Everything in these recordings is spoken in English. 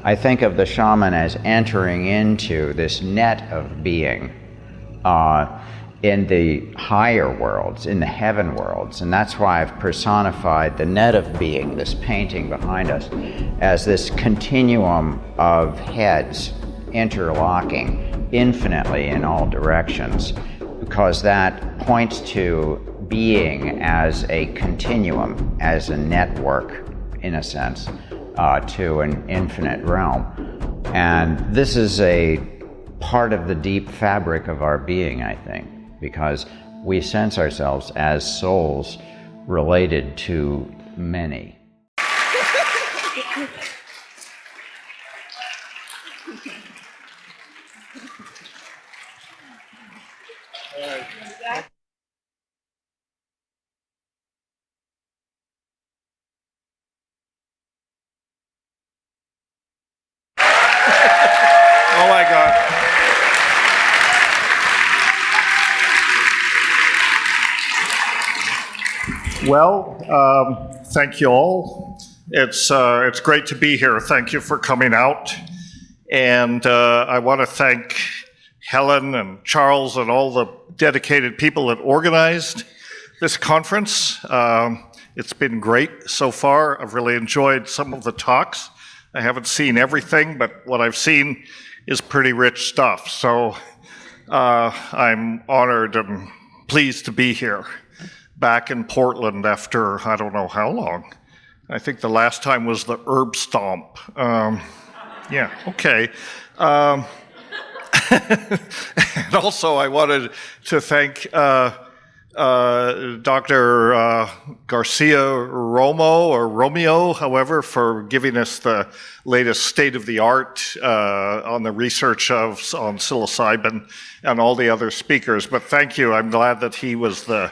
I think of the shaman as entering into this net of being in the higher worlds, in the heaven worlds, and that's why I've personified the net of being, this painting behind us, as this continuum of heads interlocking infinitely in all directions, because that points to being as a continuum, as a network, in a sense, to an infinite realm. And this is a part of the deep fabric of our being, I think, because we sense ourselves as souls related to many. Oh my God. Well, thank you all. It's great to be here. Thank you for coming out. And I want to thank Helen and Charles and all the dedicated people that organized this conference. It's been great so far. I've really enjoyed some of the talks. I haven't seen everything, but what I've seen is pretty rich stuff. So I'm honored and pleased to be here, back in Portland after I don't know how long. I think the last time was the Herb Stomp. Yeah, okay. And also I wanted to thank Dr. Garcia Romeo, however, for giving us the latest state-of-the-art on the research on psilocybin and all the other speakers. But thank you. I'm glad that he was the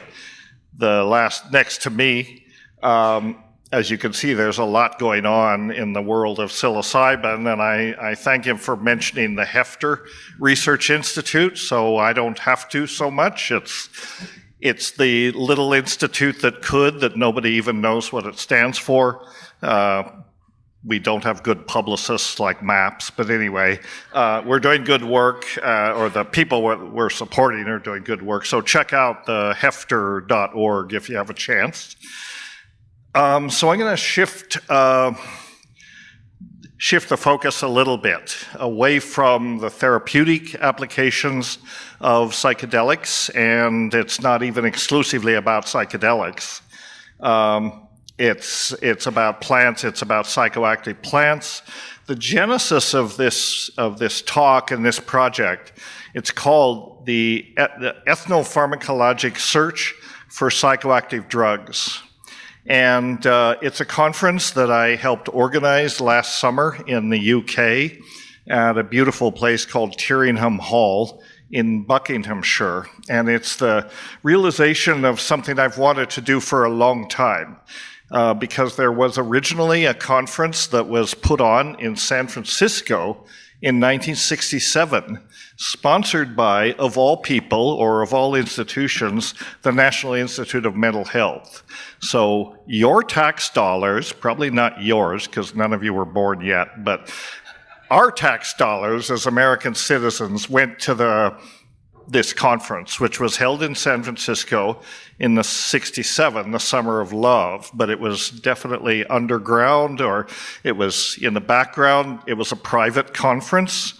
last next to me. As you can see, there's a lot going on in the world of psilocybin, and I thank him for mentioning the Hefter Research Institute, so I don't have to so much. It's the little institute that nobody even knows what it stands for. We don't have good publicists like MAPS, but anyway, we're doing good work, or the people we're supporting are doing good work. So check out the hefter.org if you have a chance. So I'm going to shift the focus a little bit away from the therapeutic applications of psychedelics, and it's not even exclusively about psychedelics. It's about plants, it's about psychoactive plants. The genesis of this talk and this project, it's called the Ethnopharmacologic Search for Psychoactive Drugs. And it's a conference that I helped organize last summer in the UK at a beautiful place called Tyringham Hall in Buckinghamshire. And it's the realization of something I've wanted to do for a long time. Because there was originally a conference that was put on in San Francisco in 1967, sponsored by, of all people, or of all institutions, the National Institute of Mental Health. So your tax dollars, probably not yours, because none of you were born yet, but our tax dollars as American citizens went to this conference, which was held in San Francisco in the '67, the Summer of Love, but it was definitely underground, or it was in the background. It was a private conference,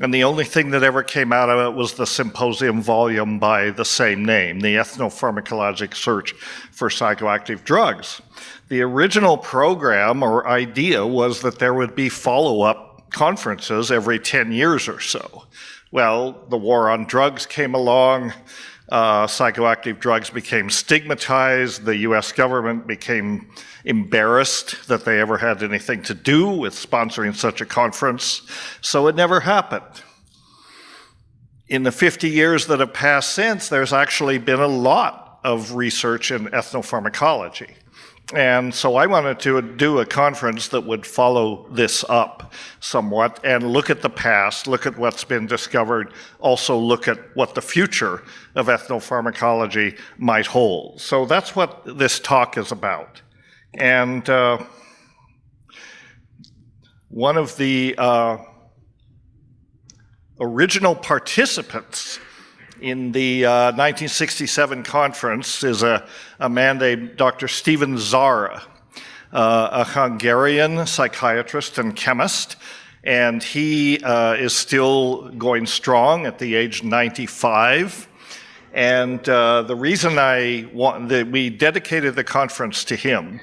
and the only thing that ever came out of it was the symposium volume by the same name, the Ethnopharmacologic Search for Psychoactive Drugs. The original program or idea was that there would be follow-up conferences every 10 years or so. Well, the war on drugs came along, psychoactive drugs became stigmatized, the US government became embarrassed that they ever had anything to do with sponsoring such a conference, so it never happened. In the 50 years that have passed since, there's actually been a lot of research in ethnopharmacology. And so I wanted to do a conference that would follow this up somewhat and look at the past, look at what's been discovered, also look at what the future of ethnopharmacology might hold. So that's what this talk is about. And one of the original participants in the 1967 conference is a man named Dr. Stephen Zara, a Hungarian psychiatrist and chemist, and he is still going strong at the age 95. And the reason we dedicated the conference to him,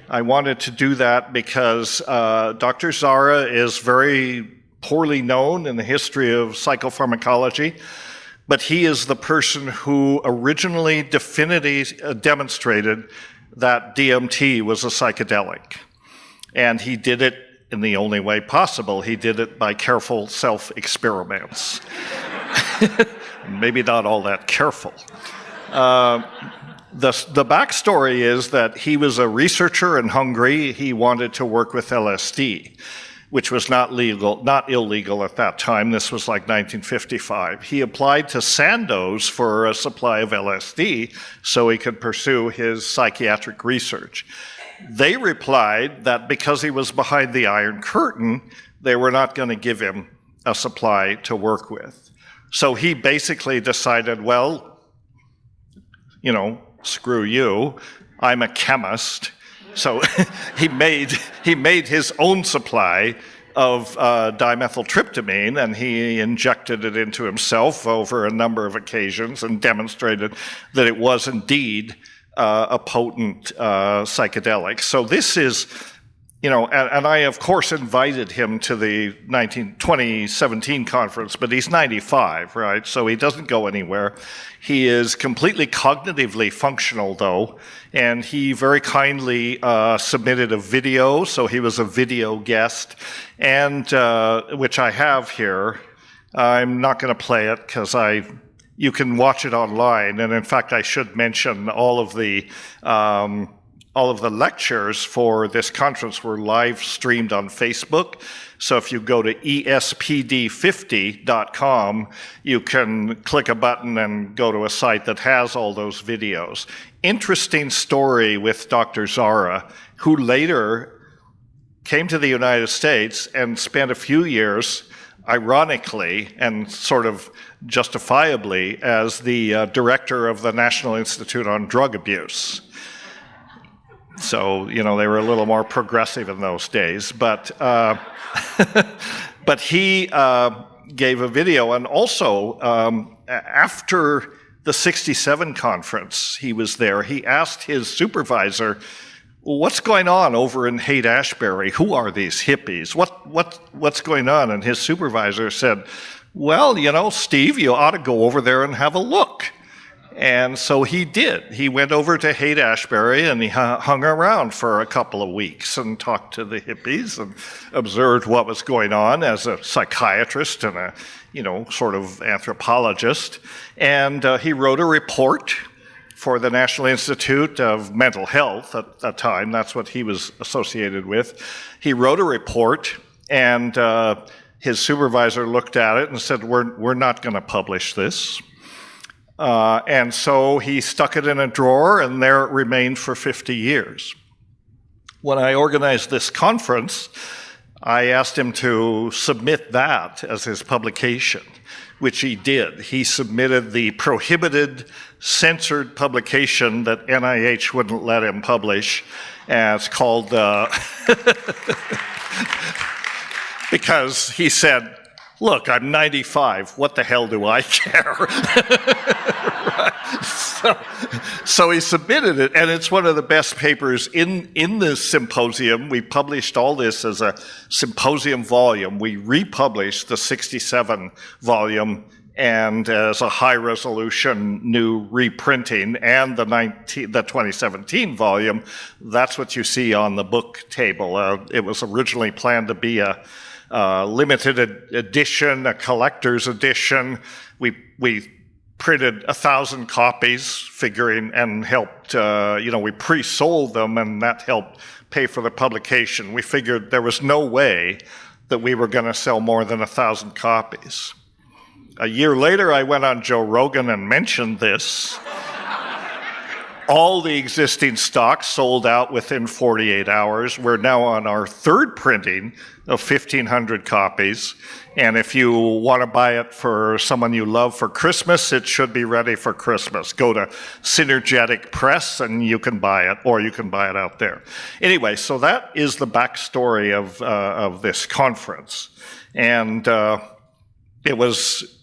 I wanted to do that because Dr. Zara is very poorly known in the history of psychopharmacology, but he is the person who originally definitively demonstrated that DMT was a psychedelic. And he did it in the only way possible. He did it by careful self-experiments. Maybe not all that careful. The backstory is that he was a researcher in Hungary. He wanted to work with LSD, which was not illegal at that time. This was like 1955. He applied to Sandoz for a supply of LSD so he could pursue his psychiatric research. They replied that because he was behind the Iron Curtain, they were not going to give him a supply to work with. So he basically decided, well, screw you, I'm a chemist. So he made his own supply of dimethyltryptamine, and he injected it into himself over a number of occasions and demonstrated that it was indeed a potent psychedelic. So this is, and I of course invited him to the 2017 conference, but he's 95, right? So he doesn't go anywhere. He is completely cognitively functional, though, and he very kindly submitted a video, so he was a video guest, and which I have here. I'm not going to play it because you can watch it online, and in fact, I should mention all of the lectures for this conference were live streamed on Facebook. So if you go to espd50.com, you can click a button and go to a site that has all those videos. Interesting story with Dr. Zara, who later came to the United States and spent a few years, ironically and sort of justifiably, as the director of the National Institute on Drug Abuse. So, they were a little more progressive in those days, but but he gave a video, and also after the 67 conference he was there, he asked his supervisor, what's going on over in Haight-Ashbury? Who are these hippies? What's going on? And his supervisor said, well, Steve, you ought to go over there and have a look. And so he did. He went over to Haight-Ashbury and he hung around for a couple of weeks and talked to the hippies and observed what was going on as a psychiatrist and a, sort of anthropologist. And he wrote a report for the National Institute of Mental Health at that time. That's what he was associated with. He wrote a report, and his supervisor looked at it and said, we're not going to publish this. And so he stuck it in a drawer, and there it remained for 50 years. When I organized this conference, I asked him to submit that as his publication, which he did. He submitted the prohibited, censored publication that NIH wouldn't let him publish. And it's called, because he said, look, I'm 95, what the hell do I care? So he submitted it, and it's one of the best papers in this symposium. We published all this as a symposium volume. We republished the 67 volume and as a high-resolution new reprinting, and the 2017 volume. That's what you see on the book table. It was originally planned to be a limited edition, a collector's edition. We printed 1,000 copies, figuring, and helped, we pre-sold them, and that helped pay for the publication. We figured there was no way that we were going to sell more than 1,000 copies. A year later, I went on Joe Rogan and mentioned this. all the existing stock sold out within 48 hours. We're now on our third printing of 1,500 copies. And if you want to buy it for someone you love for Christmas, it should be ready for Christmas. Go to Synergetic Press and you can buy it, or you can buy it out there. Anyway, so that is the backstory of this conference. And it was,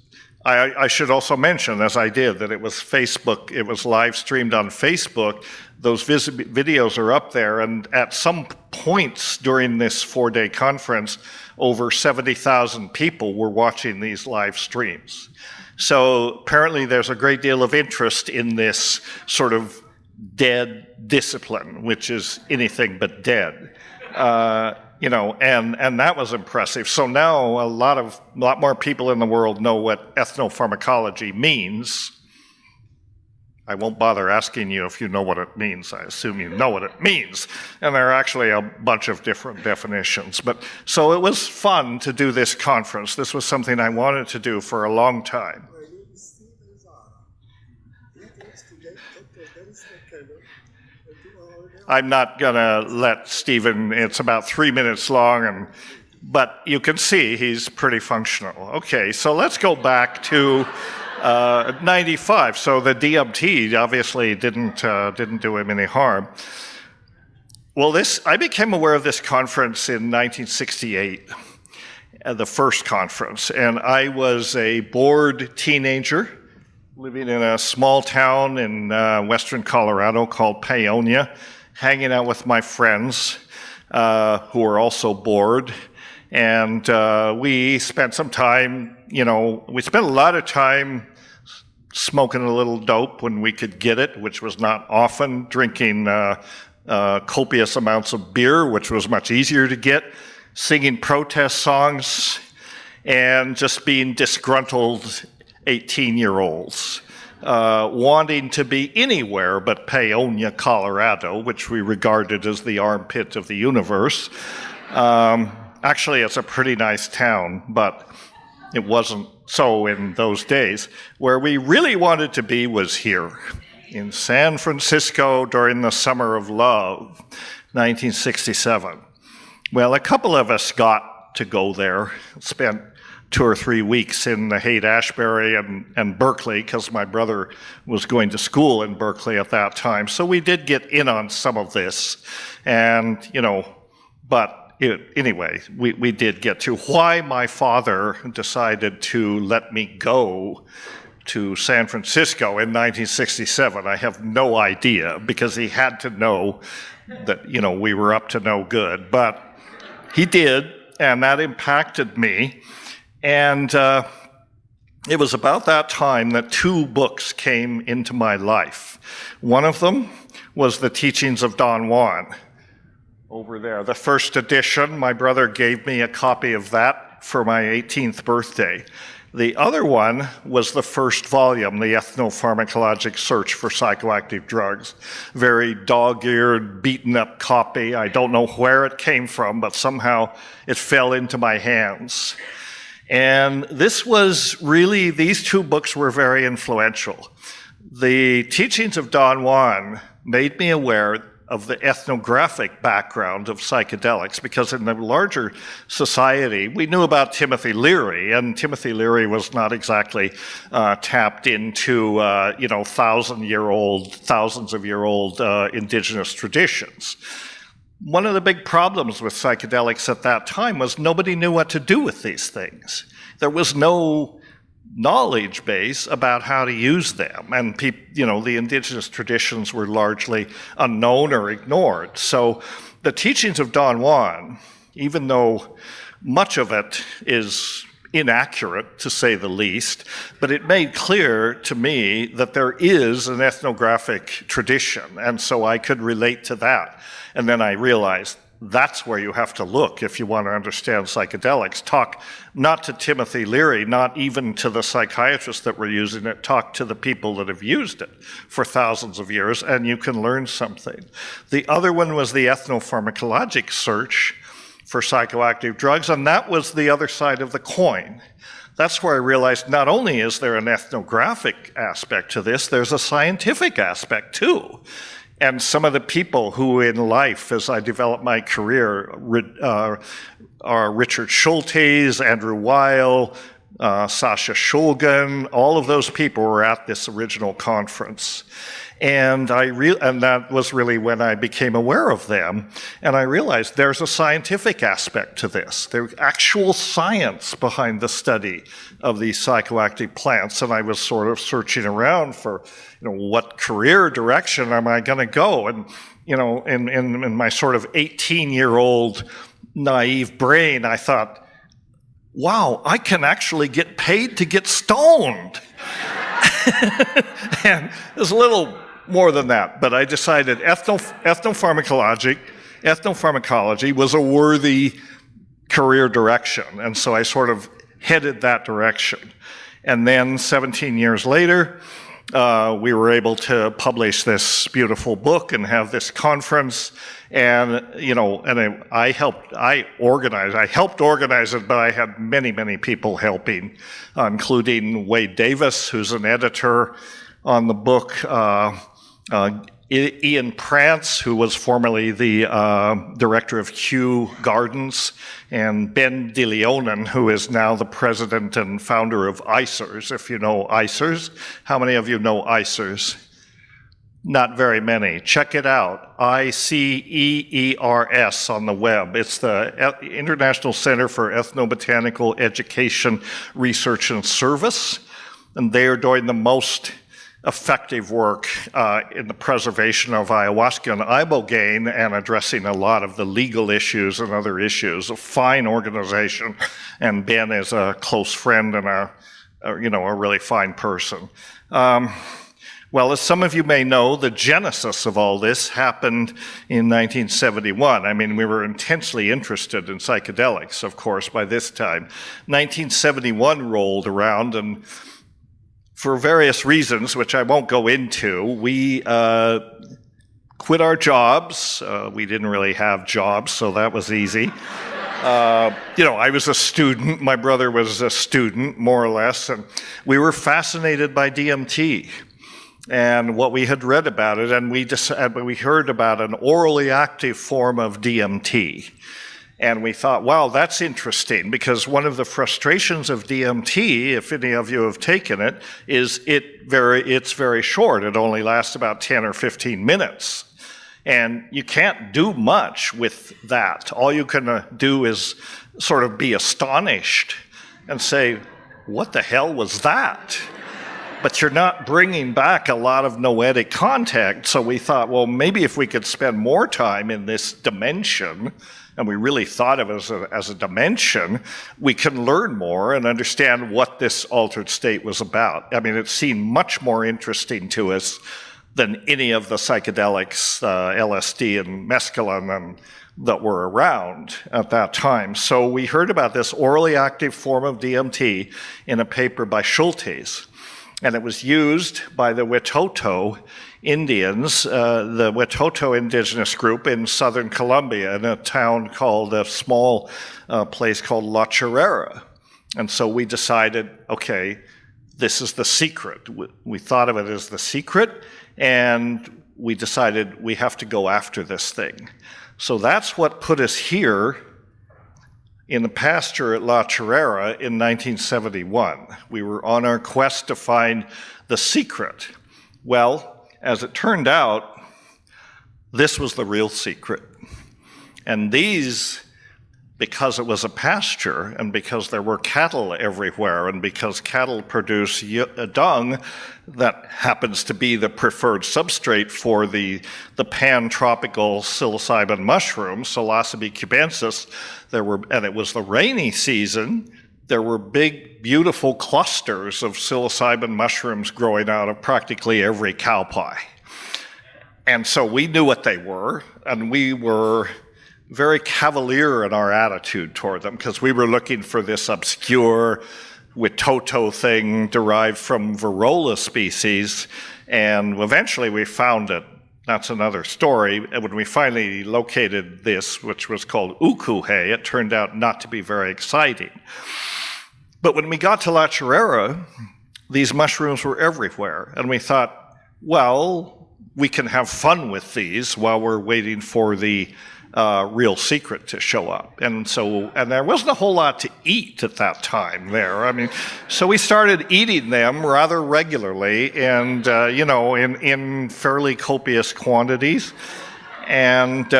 I should also mention, as I did, that it was Facebook, it was live streamed on Facebook. Those videos are up there, and at some points during this 4-day conference, over 70,000 people were watching these live streams. So apparently there's a great deal of interest in this sort of dead discipline, which is anything but dead. You know, and that was impressive. So now a lot more people in the world know what ethnopharmacology means. I won't bother asking you if you know what it means. I assume you know what it means. And there are actually a bunch of different definitions. But so it was fun to do this conference. This was something I wanted to do for a long time. I'm not going to let Stephen, it's about 3 minutes long, but you can see he's pretty functional. Okay, so let's go back to 95. So the DMT obviously didn't do him any harm. Well, I became aware of this conference in 1968, the first conference, and I was a bored teenager living in a small town in western Colorado called Paonia, hanging out with my friends who were also bored. And we spent some time, we spent a lot of time smoking a little dope when we could get it, which was not often, drinking copious amounts of beer, which was much easier to get, singing protest songs, and just being disgruntled 18-year-olds. Wanting to be anywhere but Paonia, Colorado, which we regarded as the armpit of the universe. Actually, it's a pretty nice town, but it wasn't so in those days. Where we really wanted to be was here, in San Francisco during the Summer of Love, 1967. Well, a couple of us got to go there, spent 2 or 3 weeks in the Haight-Ashbury and Berkeley, because my brother was going to school in Berkeley at that time. So we did get in on some of this. And, anyway, we did get to. Why my father decided to let me go to San Francisco in 1967, I have no idea, because he had to know that, we were up to no good. But he did, and that impacted me. And it was about that time that 2 books came into my life. One of them was The Teachings of Don Juan, over there. The first edition, my brother gave me a copy of that for my 18th birthday. The other one was the first volume, the Ethnopharmacologic Search for Psychoactive Drugs. Very dog-eared, beaten-up copy. I don't know where it came from, but somehow it fell into my hands. And this was really, these 2 books were very influential. The Teachings of Don Juan made me aware of the ethnographic background of psychedelics, because in the larger society, we knew about Timothy Leary, and Timothy Leary was not exactly tapped into, thousands of year old indigenous traditions. One of the big problems with psychedelics at that time was nobody knew what to do with these things. There was no knowledge base about how to use them, and the indigenous traditions were largely unknown or ignored. So the Teachings of Don Juan, even though much of it is inaccurate, to say the least, but it made clear to me that there is an ethnographic tradition, and so I could relate to that. And then I realized that's where you have to look if you want to understand psychedelics. Talk not to Timothy Leary, not even to the psychiatrists that were using it, talk to the people that have used it for thousands of years, and you can learn something. The other one was the Ethnopharmacologic Search for Psychoactive Drugs, and that was the other side of the coin. that's where I realized not only is there an ethnographic aspect to this, there's a scientific aspect too. And some of the people who in life, as I developed my career, are Richard Schultes, Andrew Weil, Sasha Shulgin, all of those people were at this original conference. And that was really when I became aware of them. And I realized there's a scientific aspect to this. There's actual science behind the study of these psychoactive plants. And I was sort of searching around for, what career direction am I going to go? And, in my sort of 18-year-old naive brain, I thought, wow, I can actually get paid to get stoned. And there's a little more than that, but I decided ethnopharmacology was a worthy career direction, and so I sort of headed that direction. And then 17 years later, we were able to publish this beautiful book and have this conference, and I helped organize it, but I had many people helping, including Wade Davis, who's an editor on the book, Ian Prance, who was formerly the director of Kew Gardens, and Ben DeLeonen, who is now the president and founder of ICERS, if you know ICERS. How many of you know ICERS? Not very many. Check it out, ICEERS on the web. It's the International Center for Ethnobotanical Education, Research, and Service, and they are doing the most effective work in the preservation of ayahuasca and ibogaine and addressing a lot of the legal issues and other issues. A fine organization, and Ben is a close friend and a really fine person. Well, as some of you may know, the genesis of all this happened in 1971. I mean, we were intensely interested in psychedelics, of course, by this time. 1971 rolled around, and for various reasons, which I won't go into, we quit our jobs. We didn't really have jobs, so that was easy. I was a student. My brother was a student, more or less, and we were fascinated by DMT and what we had read about it, and we heard about an orally active form of DMT. And we thought, wow, that's interesting, because one of the frustrations of DMT, if any of you have taken it, is it's very short. It only lasts about 10 or 15 minutes. And you can't do much with that. All you can do is sort of be astonished and say, what the hell was that? But you're not bringing back a lot of noetic contact. So we thought, well, maybe if we could spend more time in this dimension, and we really thought of it as a dimension, we can learn more and understand what this altered state was about. I mean, it seemed much more interesting to us than any of the psychedelics, LSD and mescaline, that were around at that time. So we heard about this orally active form of DMT in a paper by Schultes, and it was used by the Witoto Indians, the Witoto indigenous group in southern Colombia, in a small place called La Chorrera. And so we decided, okay, this is the secret. We thought of it as the secret, and we decided we have to go after this thing. So that's what put us here in the pasture at La Chorrera in 1971. We were on our quest to find the secret. Well, as it turned out, this was the real secret. And these, because it was a pasture, and because there were cattle everywhere, and because cattle produce dung that happens to be the preferred substrate for the pan-tropical psilocybin mushroom, Psilocybe cubensis, and it was the rainy season, there were big, beautiful clusters of psilocybin mushrooms growing out of practically every cow pie. And so we knew what they were, and we were very cavalier in our attitude toward them, because we were looking for this obscure Witoto thing derived from Varroa species, and eventually we found it. That's another story. And when we finally located this, which was called ukuhe, it turned out not to be very exciting. But when we got to La Chorrera, these mushrooms were everywhere. And we thought, well, we can have fun with these while we're waiting for the real secret to show up. And there wasn't a whole lot to eat at that time there. I mean, so we started eating them rather regularly and, in fairly copious quantities. And,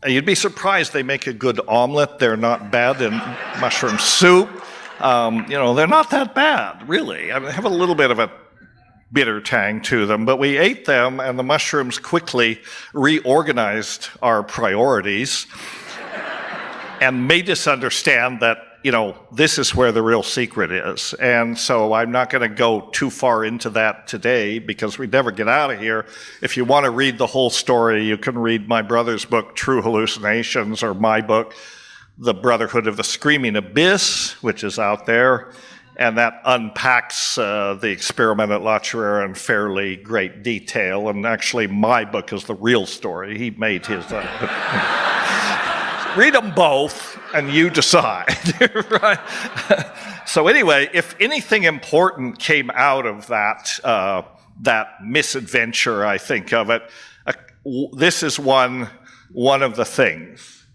you'd be surprised they make a good omelet. They're not bad in mushroom soup. They're not that bad, really. I mean, they have a little bit of a bitter tang to them, but we ate them, and the mushrooms quickly reorganized our priorities and made us understand that, this is where the real secret is. And so I'm not going to go too far into that today because we'd never get out of here. If you want to read the whole story, you can read my brother's book, True Hallucinations, or my book, The Brotherhood of the Screaming Abyss, which is out there. And that unpacks the experiment at La Chorrera in fairly great detail. And actually, my book is the real story. He made his. Read them both, and you decide. Right? So anyway, if anything important came out of that misadventure, I think of it, this is one of the things.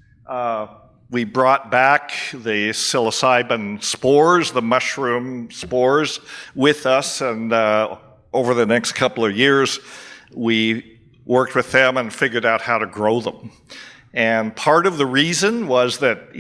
We brought back the psilocybin spores, the mushroom spores, with us, and over the next couple of years, we worked with them and figured out how to grow them. And part of the reason was that,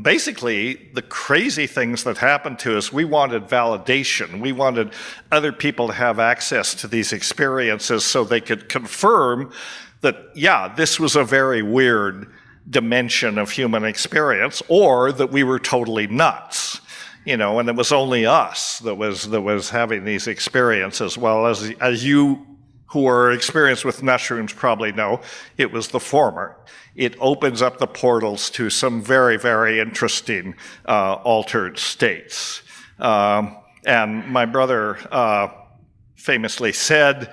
basically the crazy things that happened to us, we wanted validation. We wanted other people to have access to these experiences so they could confirm that, yeah, this was a very weird dimension of human experience, or that we were totally nuts, and it was only us that was having these experiences. Well, as you who are experienced with mushrooms probably know, it was the former. It opens up the portals to some very, very interesting altered states. And my brother famously said,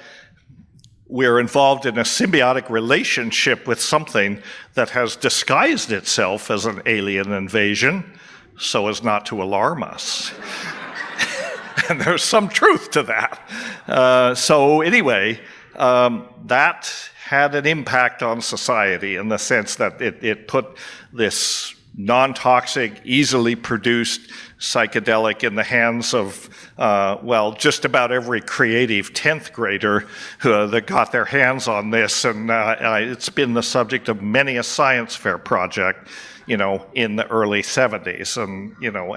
we're involved in a symbiotic relationship with something that has disguised itself as an alien invasion so as not to alarm us. And there's some truth to that. So anyway, that had an impact on society in the sense that it put this non-toxic, easily produced psychedelic in the hands of, just about every creative 10th grader that got their hands on this. And it's been the subject of many a science fair project, in the early 70s.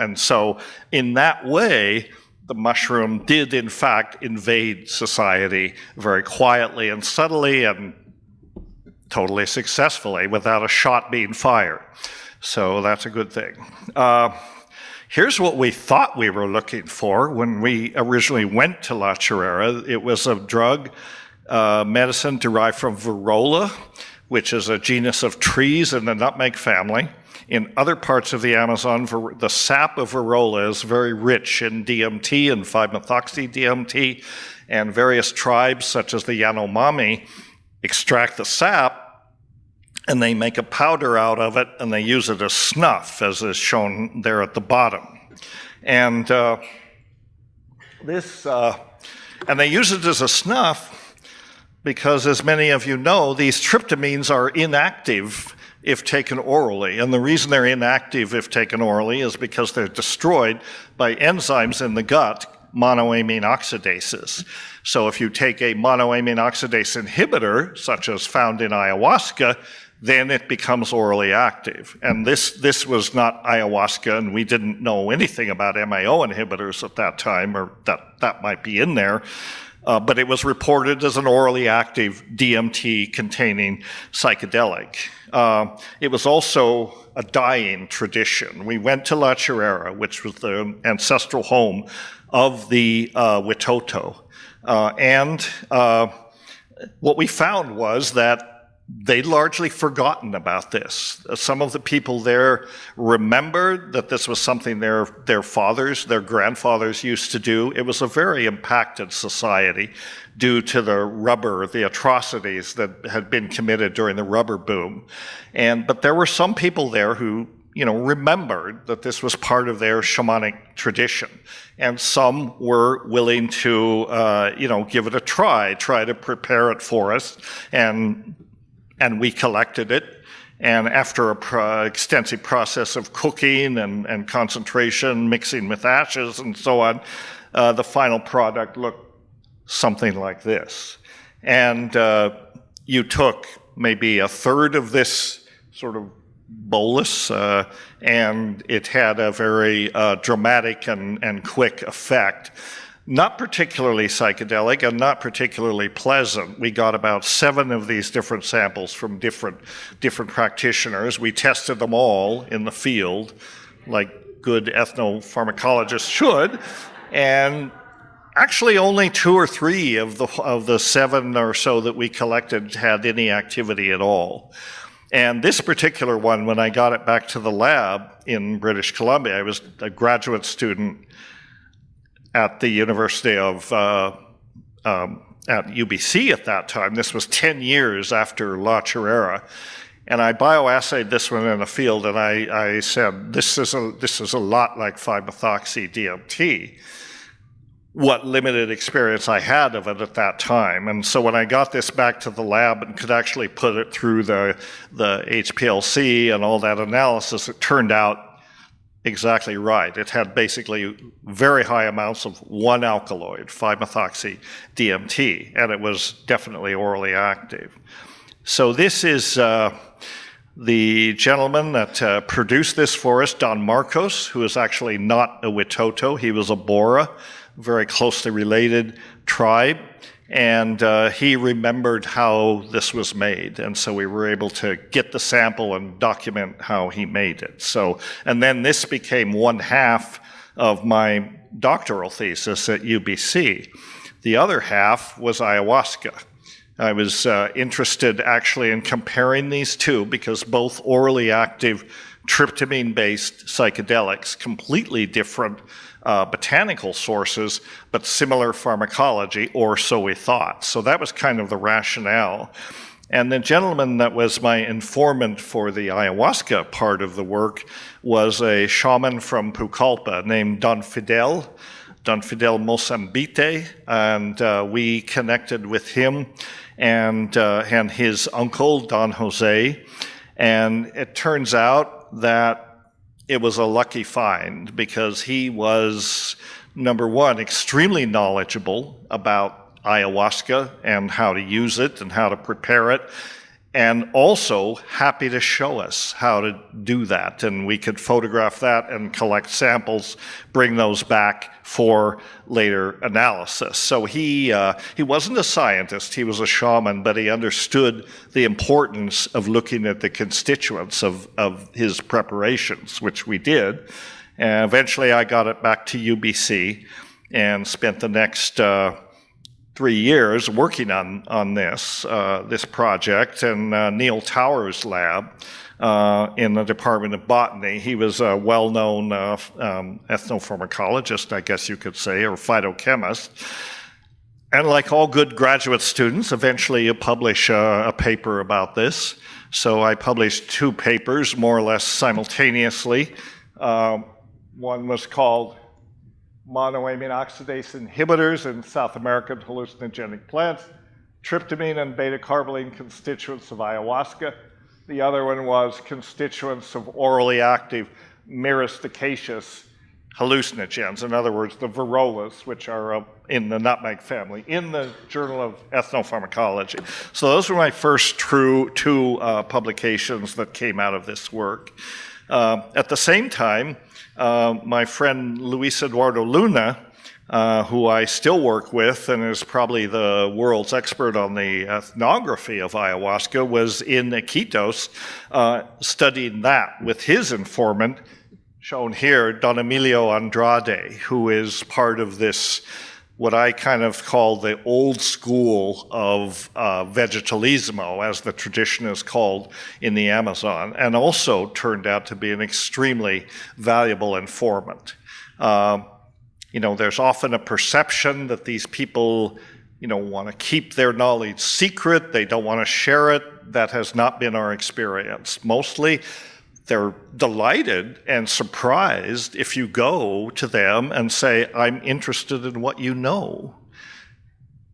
And so in that way, the mushroom did, in fact, invade society very quietly and subtly and totally successfully without a shot being fired. So that's a good thing. Here's what we thought we were looking for when we originally went to La Chorrera. It was a drug medicine derived from Varrola, which is a genus of trees in the nutmeg family. In other parts of the Amazon, the sap of Varrola is very rich in DMT and 5-methoxy-DMT, and various tribes, such as the Yanomami, extract the sap, and they make a powder out of it, and they use it as snuff, as is shown there at the bottom. And and they use it as a snuff because, as many of you know, these tryptamines are inactive if taken orally. And the reason they're inactive if taken orally is because they're destroyed by enzymes in the gut, monoamine oxidases. So if you take a monoamine oxidase inhibitor, such as found in ayahuasca, then it becomes orally active. And this was not ayahuasca, and we didn't know anything about MAO inhibitors at that time, or that might be in there. But it was reported as an orally active DMT-containing psychedelic. It was also a dying tradition. We went to La Chorrera, which was the ancestral home of the Witoto. And what we found was that they'd largely forgotten about this. Some of the people there remembered that this was something their fathers, their grandfathers used to do. It was a very impacted society due to the atrocities that had been committed during the rubber boom. But there were some people there who, remembered that this was part of their shamanic tradition. And some were willing to, give it a try to prepare it for us. And we collected it. And after an extensive process of cooking and concentration, mixing with ashes and so on, the final product looked something like this. And you took maybe a third of this sort of bolus, and it had a very dramatic and quick effect. Not particularly psychedelic and not particularly pleasant. We got about 7 of these different samples from different practitioners. We tested them all in the field, like good ethnopharmacologists should, and actually only 2 or 3 of the 7 or so that we collected had any activity at all. And this particular one, when I got it back to the lab in British Columbia, I was a graduate student at the University of, at UBC at that time. This was 10 years after La Chirera. And I bioassayed this one in the field, and I said, this is a lot like 5-methoxy-DMT. What limited experience I had of it at that time. And so when I got this back to the lab and could actually put it through the HPLC and all that analysis, it turned out exactly right. It had basically very high amounts of one alkaloid, 5-methoxy-DMT, and it was definitely orally active. So this is the gentleman that produced this for us, Don Marcos, who is actually not a Witoto. He was a Bora, very closely related tribe, and he remembered how this was made, and so we were able to get the sample and document how he made it. So, and then this became 1/2 of my doctoral thesis at UBC. The other half was ayahuasca. I was interested actually in comparing these two because both orally active tryptamine-based psychedelics, completely different botanical sources, but similar pharmacology, or so we thought. So that was kind of the rationale. And the gentleman that was my informant for the ayahuasca part of the work was a shaman from Pucallpa named Don Fidel Mosambite, and we connected with him and his uncle, Don Jose. And it turns out that it was a lucky find because he was, number one, extremely knowledgeable about ayahuasca and how to use it and how to prepare it, and also happy to show us how to do that. And we could photograph that and collect samples, bring those back for later analysis. So he wasn't a scientist, he was a shaman, but he understood the importance of looking at the constituents of his preparations, which we did. And eventually I got it back to UBC and spent the next 3 years working on this project in Neil Tower's lab in the Department of Botany. He was a well-known ethnopharmacologist, I guess you could say, or phytochemist. And like all good graduate students, eventually you publish a paper about this. So I published 2 papers more or less simultaneously. One was called Monoamine Oxidase Inhibitors in South American Hallucinogenic Plants, Tryptamine and Beta-Carboline Constituents of Ayahuasca. The other one was Constituents of Orally Active Myristicaceous Hallucinogens, in other words, the Varolas, which are in the nutmeg family, in the Journal of Ethnopharmacology. So those were my first two publications that came out of this work. At the same time, my friend Luis Eduardo Luna, who I still work with and is probably the world's expert on the ethnography of ayahuasca, was in Iquitos studying that with his informant, shown here, Don Emilio Andrade, who is part of this, what I kind of call the old school of vegetalismo, as the tradition is called in the Amazon, and also turned out to be an extremely valuable informant. There's often a perception that these people, want to keep their knowledge secret. They don't want to share it. That has not been our experience. Mostly, they're delighted and surprised if you go to them and say, I'm interested in what you know.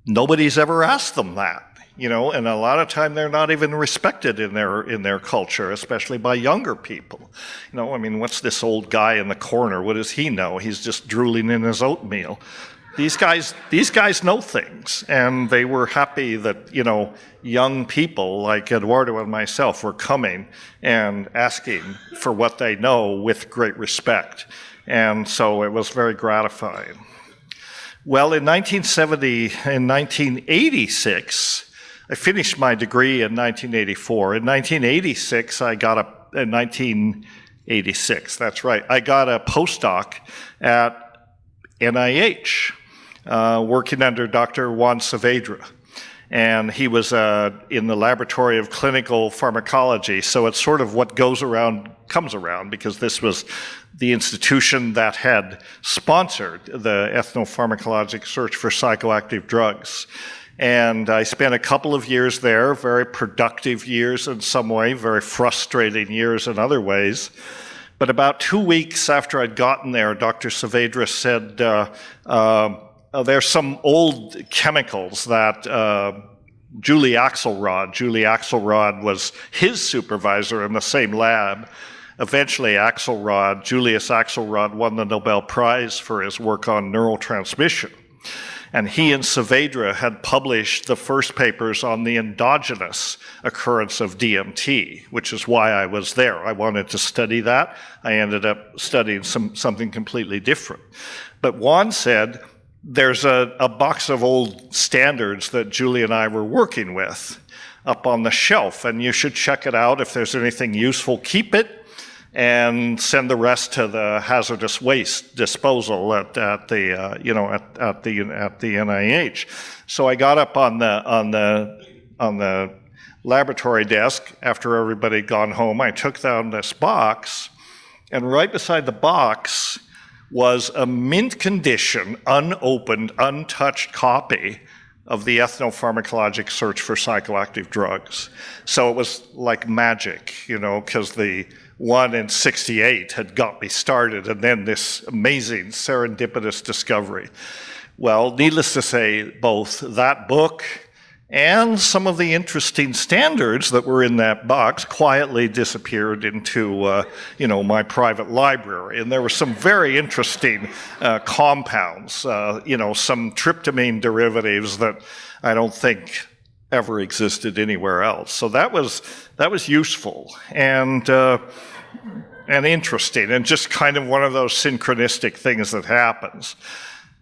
Nobody's ever asked them that, and a lot of time they're not even respected in their culture, especially by younger people. What's this old guy in the corner? What does he know? He's just drooling in his oatmeal. These guys know things, and they were happy that, young people like Eduardo and myself were coming and asking for what they know with great respect. And so it was very gratifying. Well, in 1986, I finished my degree in 1984. In 1986, I got a 1986, that's right. I got a postdoc at NIH, working under Dr. Juan Saavedra. And he was in the Laboratory of Clinical Pharmacology, so it's sort of what goes around comes around, because this was the institution that had sponsored the Ethnopharmacologic Search for Psychoactive Drugs. And I spent a couple of years there, very productive years in some way, very frustrating years in other ways. But about 2 weeks after I'd gotten there, Dr. Saavedra said, there's some old chemicals that Julie Axelrod was his supervisor in the same lab. Eventually, Julius Axelrod won the Nobel Prize for his work on neurotransmission. And he and Saavedra had published the first papers on the endogenous occurrence of DMT, which is why I was there. I wanted to study that. I ended up studying something completely different. But Juan said, there's a box of old standards that Julie and I were working with up on the shelf, and you should check it out. If there's anything useful, keep it, and send the rest to the hazardous waste disposal at the NIH. So I got up on the laboratory desk after everybody had gone home. I took down this box, and right beside the box was a mint condition, unopened, untouched copy of the Ethnopharmacologic Search for Psychoactive Drugs. So it was like magic, because the one in 68 had got me started, and then this amazing serendipitous discovery. Well, needless to say, both that book and some of the interesting standards that were in that box quietly disappeared into, my private library. And there were some very interesting compounds, some tryptamine derivatives that I don't think ever existed anywhere else. So that was useful and interesting, and just kind of one of those synchronistic things that happens.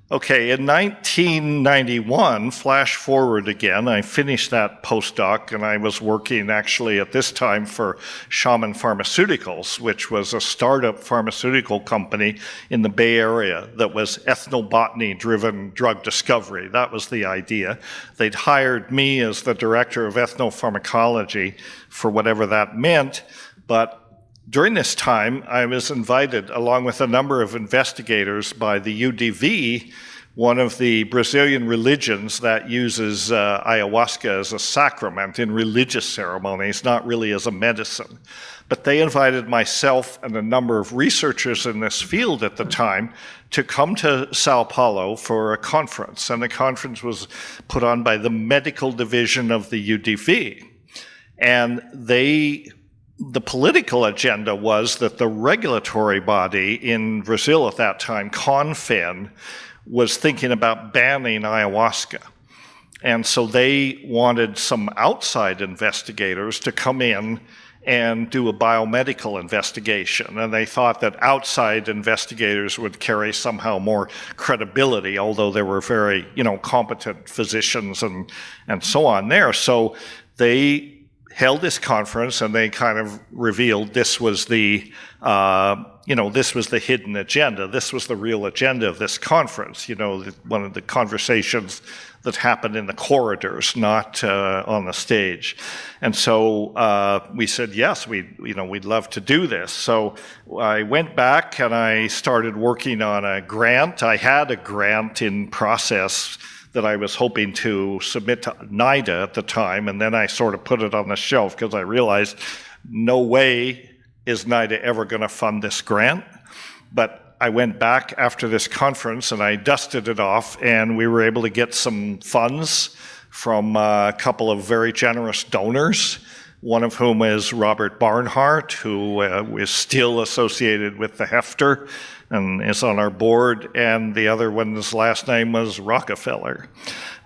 Okay, in 1991, flash forward again, I finished that postdoc, and I was working actually at this time for Shaman Pharmaceuticals, which was a startup pharmaceutical company in the Bay Area that was ethnobotany-driven drug discovery. That was the idea. They'd hired me as the director of ethnopharmacology for whatever that meant, but during this time, I was invited, along with a number of investigators, by the UDV, one of the Brazilian religions that uses ayahuasca as a sacrament in religious ceremonies, not really as a medicine. But they invited myself and a number of researchers in this field at the time to come to Sao Paulo for a conference. And the conference was put on by the medical division of the UDV. And the political agenda was that the regulatory body in Brazil at that time, CONFEN, was thinking about banning ayahuasca. And so they wanted some outside investigators to come in and do a biomedical investigation. And they thought that outside investigators would carry somehow more credibility, although there were very, competent physicians and so on there. So they held this conference, and they kind of revealed this was the, this was the hidden agenda. This was the real agenda of this conference. One of the conversations that happened in the corridors, not on the stage. And so we said, yes, we'd love to do this. So I went back and I started working on a grant. I had a grant in process that I was hoping to submit to NIDA at the time, and then I sort of put it on the shelf because I realized no way is NIDA ever going to fund this grant. But I went back after this conference and I dusted it off, and we were able to get some funds from a couple of very generous donors, one of whom is Robert Barnhart, who is still associated with the Hefter and is on our board, and the other one's last name was Rockefeller.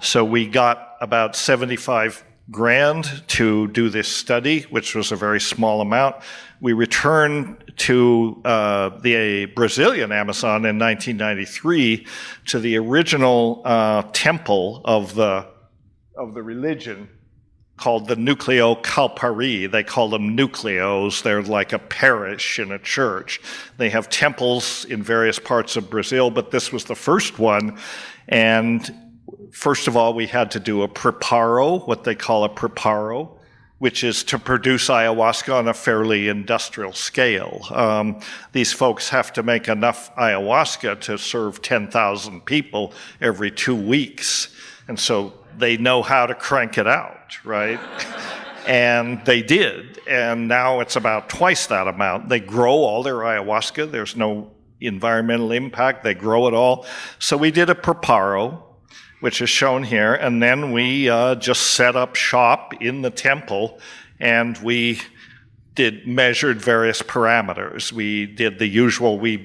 So we got about 75 grand to do this study, which was a very small amount. We returned to the Brazilian Amazon in 1993 to the original temple of the religion, called the Nucleo Calpari. They call them nucleos. They're like a parish in a church. They have temples in various parts of Brazil, but this was the first one. And first of all, we had to do a preparo, what they call a preparo, which is to produce ayahuasca on a fairly industrial scale. These folks have to make enough ayahuasca to serve 10,000 people every 2 weeks. And so they know how to crank it out, right? And they did, and now it's about twice that amount. They grow all their ayahuasca. There's no environmental impact. They grow it all. So we did a preparo, which is shown here, and then we just set up shop in the temple, and we measured various parameters. We did the usual. We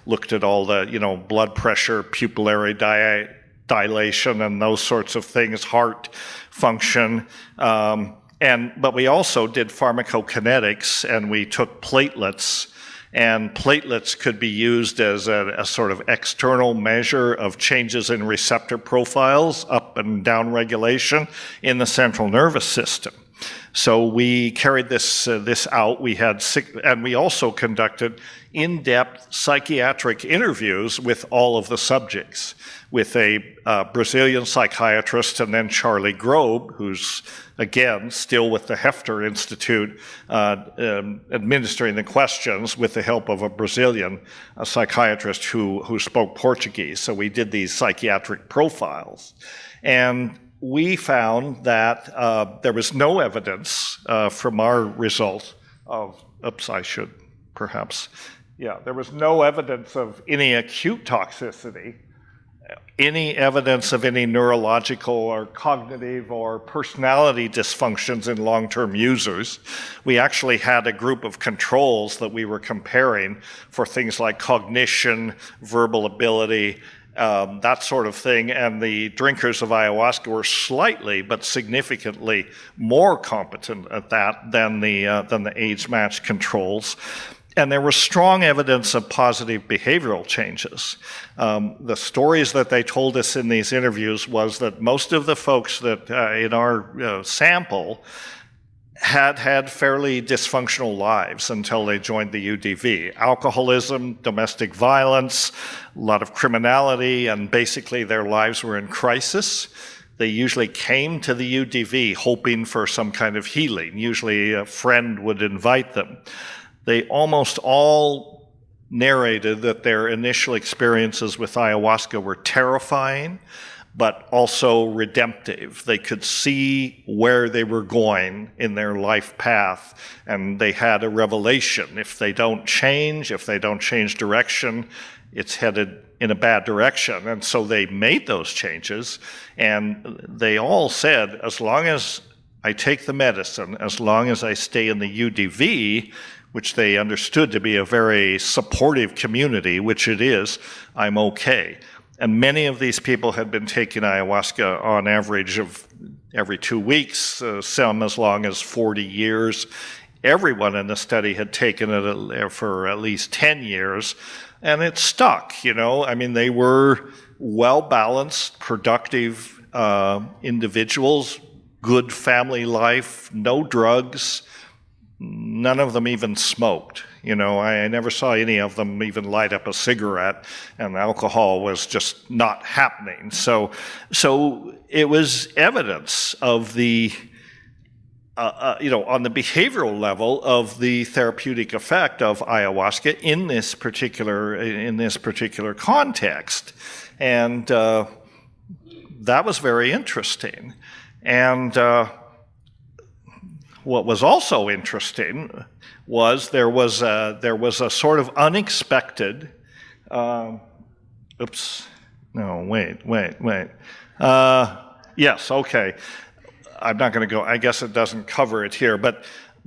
looked at all the, blood pressure, pupillary dilation, and those sorts of things, heart function. But we also did pharmacokinetics, and we took platelets, and platelets could be used as a sort of external measure of changes in receptor profiles, up and down regulation in the central nervous system. So we carried this out. And we also conducted in-depth psychiatric interviews with all of the subjects, with a Brazilian psychiatrist, and then Charlie Grobe, who's again still with the Hefter Institute, administering the questions with the help of a Brazilian psychiatrist who spoke Portuguese. So we did these psychiatric profiles, and we found that there was no evidence from our result of, there was no evidence of any acute toxicity, any evidence of any neurological or cognitive or personality dysfunctions in long-term users. We actually had a group of controls that we were comparing for things like cognition, verbal ability, that sort of thing, and the drinkers of ayahuasca were slightly but significantly more competent at that than the age-matched controls. And there was strong evidence of positive behavioral changes. The stories that they told us in these interviews was that most of the folks that in our sample had fairly dysfunctional lives until they joined the UDV. Alcoholism, domestic violence, a lot of criminality, and basically their lives were in crisis. They usually came to the UDV hoping for some kind of healing. Usually a friend would invite them. They almost all narrated that their initial experiences with ayahuasca were terrifying, but also redemptive. They could see where they were going in their life path, and they had a revelation. If they don't change direction, it's headed in a bad direction. And so they made those changes, and they all said, as long as I take the medicine, as long as I stay in the UDV, which they understood to be a very supportive community, which it is, I'm okay. And many of these people had been taking ayahuasca on average of every 2 weeks, some as long as 40 years. Everyone in the study had taken it for at least 10 years, and it stuck, I mean, they were well-balanced, productive individuals, good family life, no drugs. None of them even smoked. I never saw any of them even light up a cigarette, and alcohol was just not happening. So it was evidence of the, on the behavioral level of the therapeutic effect of ayahuasca in this particular context, and that was very interesting. And what was also interesting was there was a sort of unexpected. Yes, okay. I'm not going to go. I guess it doesn't cover it here, but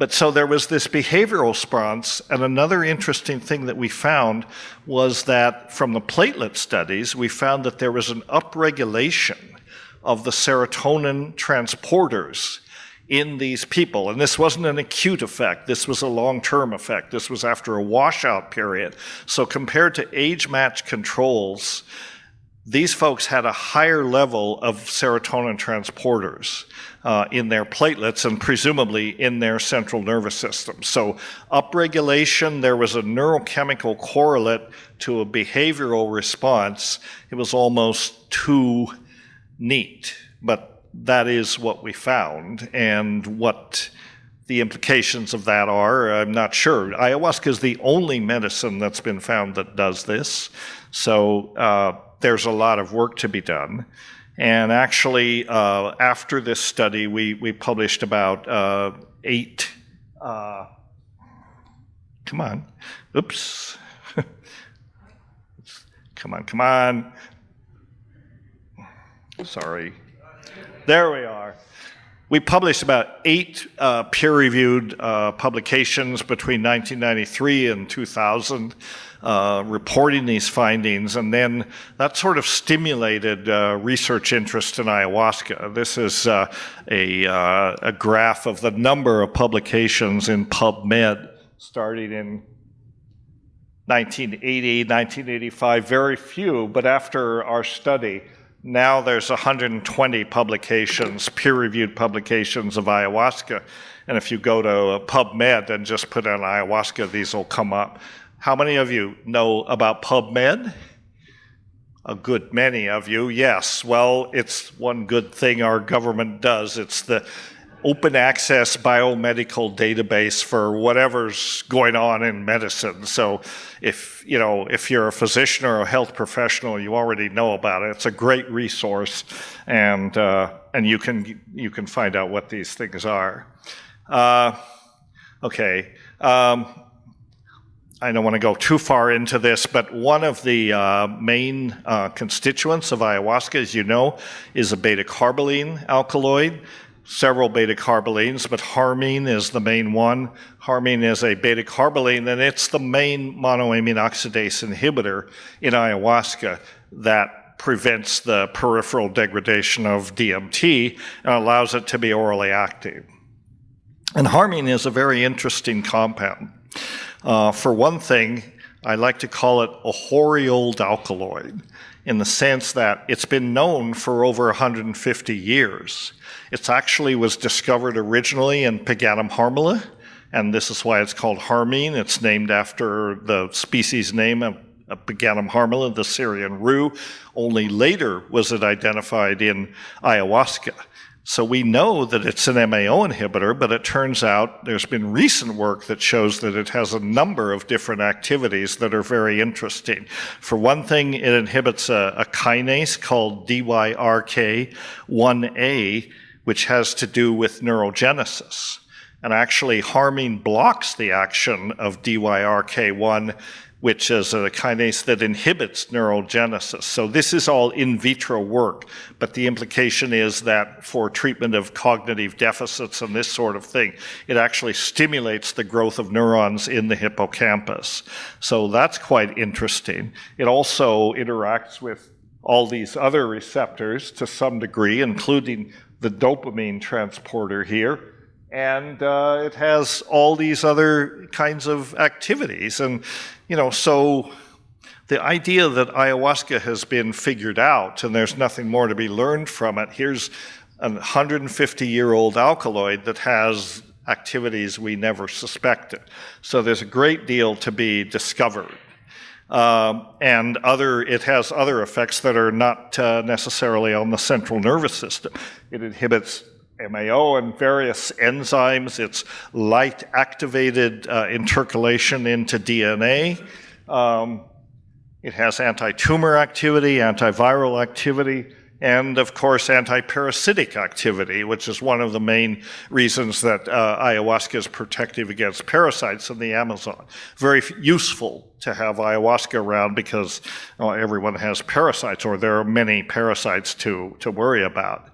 so there was this behavioral response, and another interesting thing that we found was that from the platelet studies, we found that there was an upregulation of the serotonin transporters in these people. And this wasn't an acute effect. This was a long-term effect. This was after a washout period. So compared to age-matched controls, these folks had a higher level of serotonin transporters in their platelets and presumably in their central nervous system. So upregulation, there was a neurochemical correlate to a behavioral response. It was almost too neat, but that is what we found, and what the implications of that are, I'm not sure. Ayahuasca is the only medicine that's been found that does this, so there's a lot of work to be done. And actually, after this study, we published about 8, come on, oops, come on, sorry. There we are. We published about 8 peer-reviewed publications between 1993 and 2000, reporting these findings, and then that sort of stimulated research interest in ayahuasca. This is a graph of the number of publications in PubMed starting in 1980, 1985, very few, but after our study, now there's 120 publications, peer-reviewed publications of ayahuasca. And if you go to PubMed and just put in ayahuasca, these will come up. How many of you know about PubMed? A good many of you, yes. Well, it's one good thing our government does. It's the open access biomedical database for whatever's going on in medicine. So if you're a physician or a health professional, you already know about it. It's a great resource, and you can find out what these things are. Okay. I don't want to go too far into this, but one of the main constituents of ayahuasca, as you know, is a beta-carboline alkaloid. Several beta-carbolines, but harmine is the main one. Harmine is a beta-carboline, and it's the main monoamine oxidase inhibitor in ayahuasca that prevents the peripheral degradation of DMT and allows it to be orally active. And harmine is a very interesting compound. For one thing, I like to call it a hoary old alkaloid, in the sense that it's been known for over 150 years. It actually was discovered originally in Paganum harmala, and this is why it's called harmine. It's named after the species name of Paganum harmala, the Syrian rue. Only later was it identified in ayahuasca. So we know that it's an MAO inhibitor, but it turns out there's been recent work that shows that it has a number of different activities that are very interesting. For one thing, it inhibits a kinase called DYRK1A, which has to do with neurogenesis. And actually, harmine blocks the action of DYRK1, which is a kinase that inhibits neurogenesis. So this is all in vitro work, but the implication is that for treatment of cognitive deficits and this sort of thing, it actually stimulates the growth of neurons in the hippocampus. So that's quite interesting. It also interacts with all these other receptors to some degree, including the dopamine transporter here. And it has all these other kinds of activities. And, so the idea that ayahuasca has been figured out and there's nothing more to be learned from it, here's a 150-year-old alkaloid that has activities we never suspected. So there's a great deal to be discovered. And it has other effects that are not necessarily on the central nervous system. It inhibits MAO and various enzymes. It's light-activated intercalation into DNA. It has anti-tumor activity, antiviral activity, and of course anti-parasitic activity, which is one of the main reasons that ayahuasca is protective against parasites in the Amazon. Very useful to have ayahuasca around because everyone has parasites, or there are many parasites to worry about.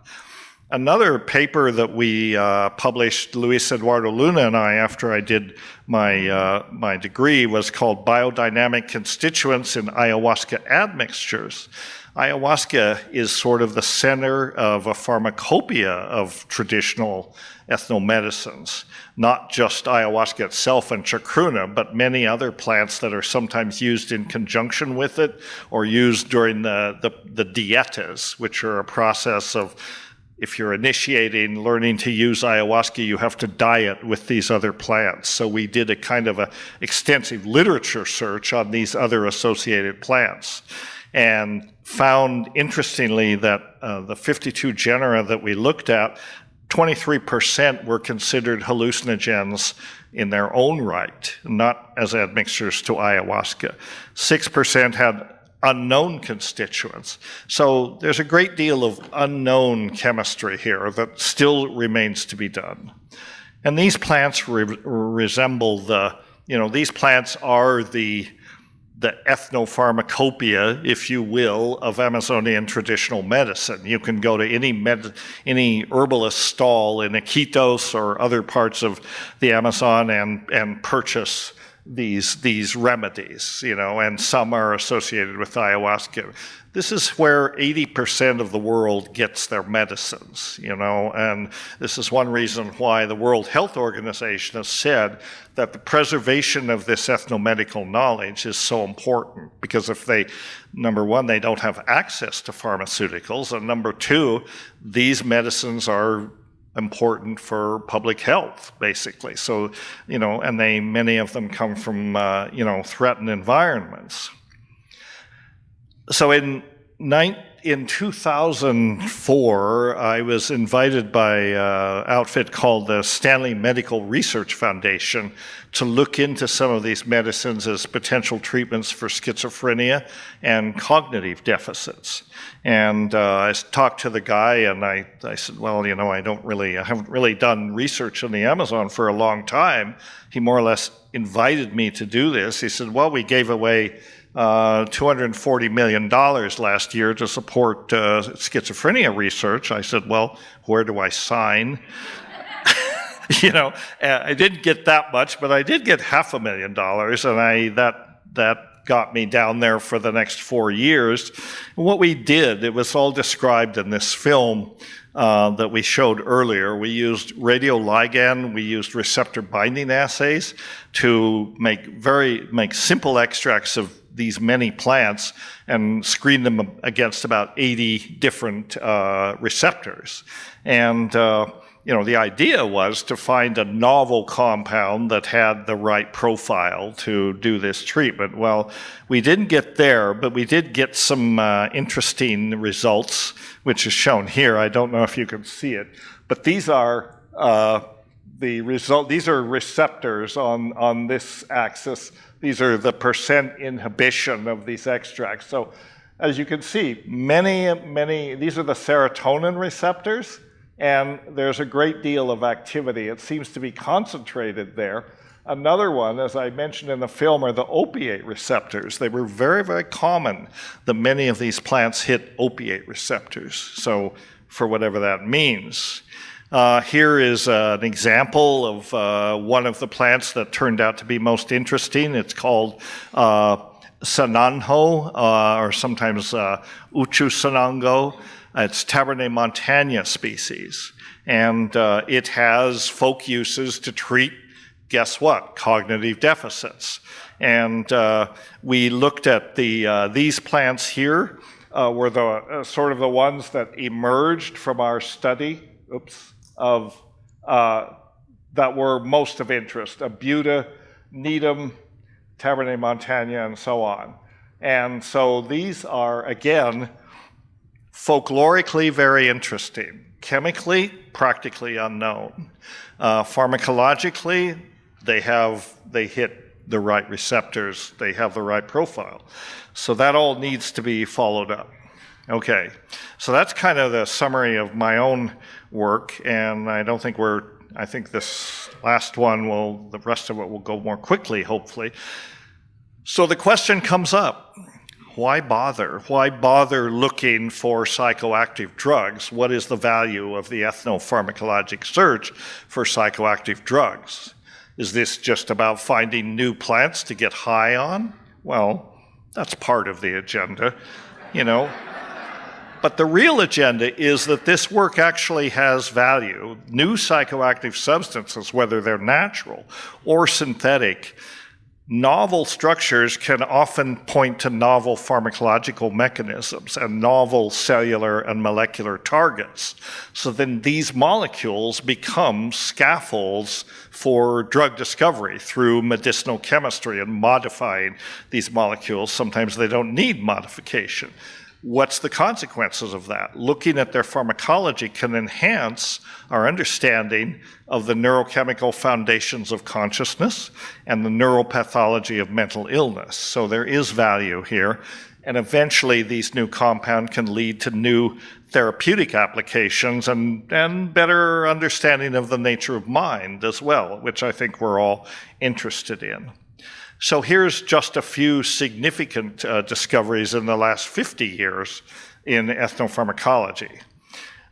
Another paper that we published, Luis Eduardo Luna and I, after I did my degree, was called Biodynamic Constituents in Ayahuasca Admixtures. Ayahuasca is sort of the center of a pharmacopoeia of traditional ethnomedicines, not just ayahuasca itself and chacruna, but many other plants that are sometimes used in conjunction with it or used during the dietas, which are a process of, if you're initiating, learning to use ayahuasca, you have to diet with these other plants. So we did a kind of a extensive literature search on these other associated plants and found, interestingly, that the 52 genera that we looked at, 23% were considered hallucinogens in their own right, not as admixtures to ayahuasca. 6% had unknown constituents. So there's a great deal of unknown chemistry here that still remains to be done. And these plants resemble these plants are the ethnopharmacopoeia, if you will, of Amazonian traditional medicine. You can go to any herbalist stall in Iquitos or other parts of the Amazon and purchase these remedies, and some are associated with ayahuasca. This is where 80% of the world gets their medicines, and this is one reason why the World Health Organization has said that the preservation of this ethnomedical knowledge is so important, because if number one, they don't have access to pharmaceuticals, and number two, these medicines are important for public health, basically. So, and many of them come from, threatened environments. So in 2004, I was invited by an outfit called the Stanley Medical Research Foundation to look into some of these medicines as potential treatments for schizophrenia and cognitive deficits. And I talked to the guy, and I said, well, I haven't really done research in the Amazon for a long time. He more or less invited me to do this. He said, well, we gave away $240 million last year to support schizophrenia research. I said, well, where do I sign? I didn't get that much, but I did get $500,000, and that got me down there for the next 4 years. And what we did, it was all described in this film that we showed earlier. We used radioligand, we used receptor binding assays to make simple extracts of these many plants and screen them against about 80 different receptors. And the idea was to find a novel compound that had the right profile to do this treatment. Well, we didn't get there, but we did get some interesting results, which is shown here. I don't know if you can see it, but these are These are receptors on this axis. These are the percent inhibition of these extracts. So as you can see, these are the serotonin receptors, and there's a great deal of activity. It seems to be concentrated there. Another one, as I mentioned in the film, are the opiate receptors. They were very, very common that many of these plants hit opiate receptors, so for whatever that means. Here is an example of one of the plants that turned out to be most interesting. It's called Sananjo, or sometimes Uchu Sanango. It's Tabernet Montana species. And it has folk uses to treat, guess what, cognitive deficits. And we looked at these plants here. were the sort of the ones that emerged from our study, of that were most of interest: Abuta, Needham, Tabernet Montagne, and so on. And so these are, again, folklorically very interesting. Chemically, practically unknown. Pharmacologically, they hit the right receptors, they have the right profile. So that all needs to be followed up. Okay, so that's kind of the summary of my own work, and I think this last one the rest of it will go more quickly, hopefully. So the question comes up, why bother? Why bother looking for psychoactive drugs? What is the value of the ethnopharmacologic search for psychoactive drugs? Is this just about finding new plants to get high on? Well, that's part of the agenda, you know. But the real agenda is that this work actually has value. New psychoactive substances, whether they're natural or synthetic, novel structures can often point to novel pharmacological mechanisms and novel cellular and molecular targets. So then these molecules become scaffolds for drug discovery through medicinal chemistry and modifying these molecules. Sometimes they don't need modification. What's the consequences of that? Looking at their pharmacology can enhance our understanding of the neurochemical foundations of consciousness and the neuropathology of mental illness. So there is value here, and eventually these new compounds can lead to new therapeutic applications and better understanding of the nature of mind as well, which I think we're all interested in. So here's just a few significant discoveries in the last 50 years in ethnopharmacology.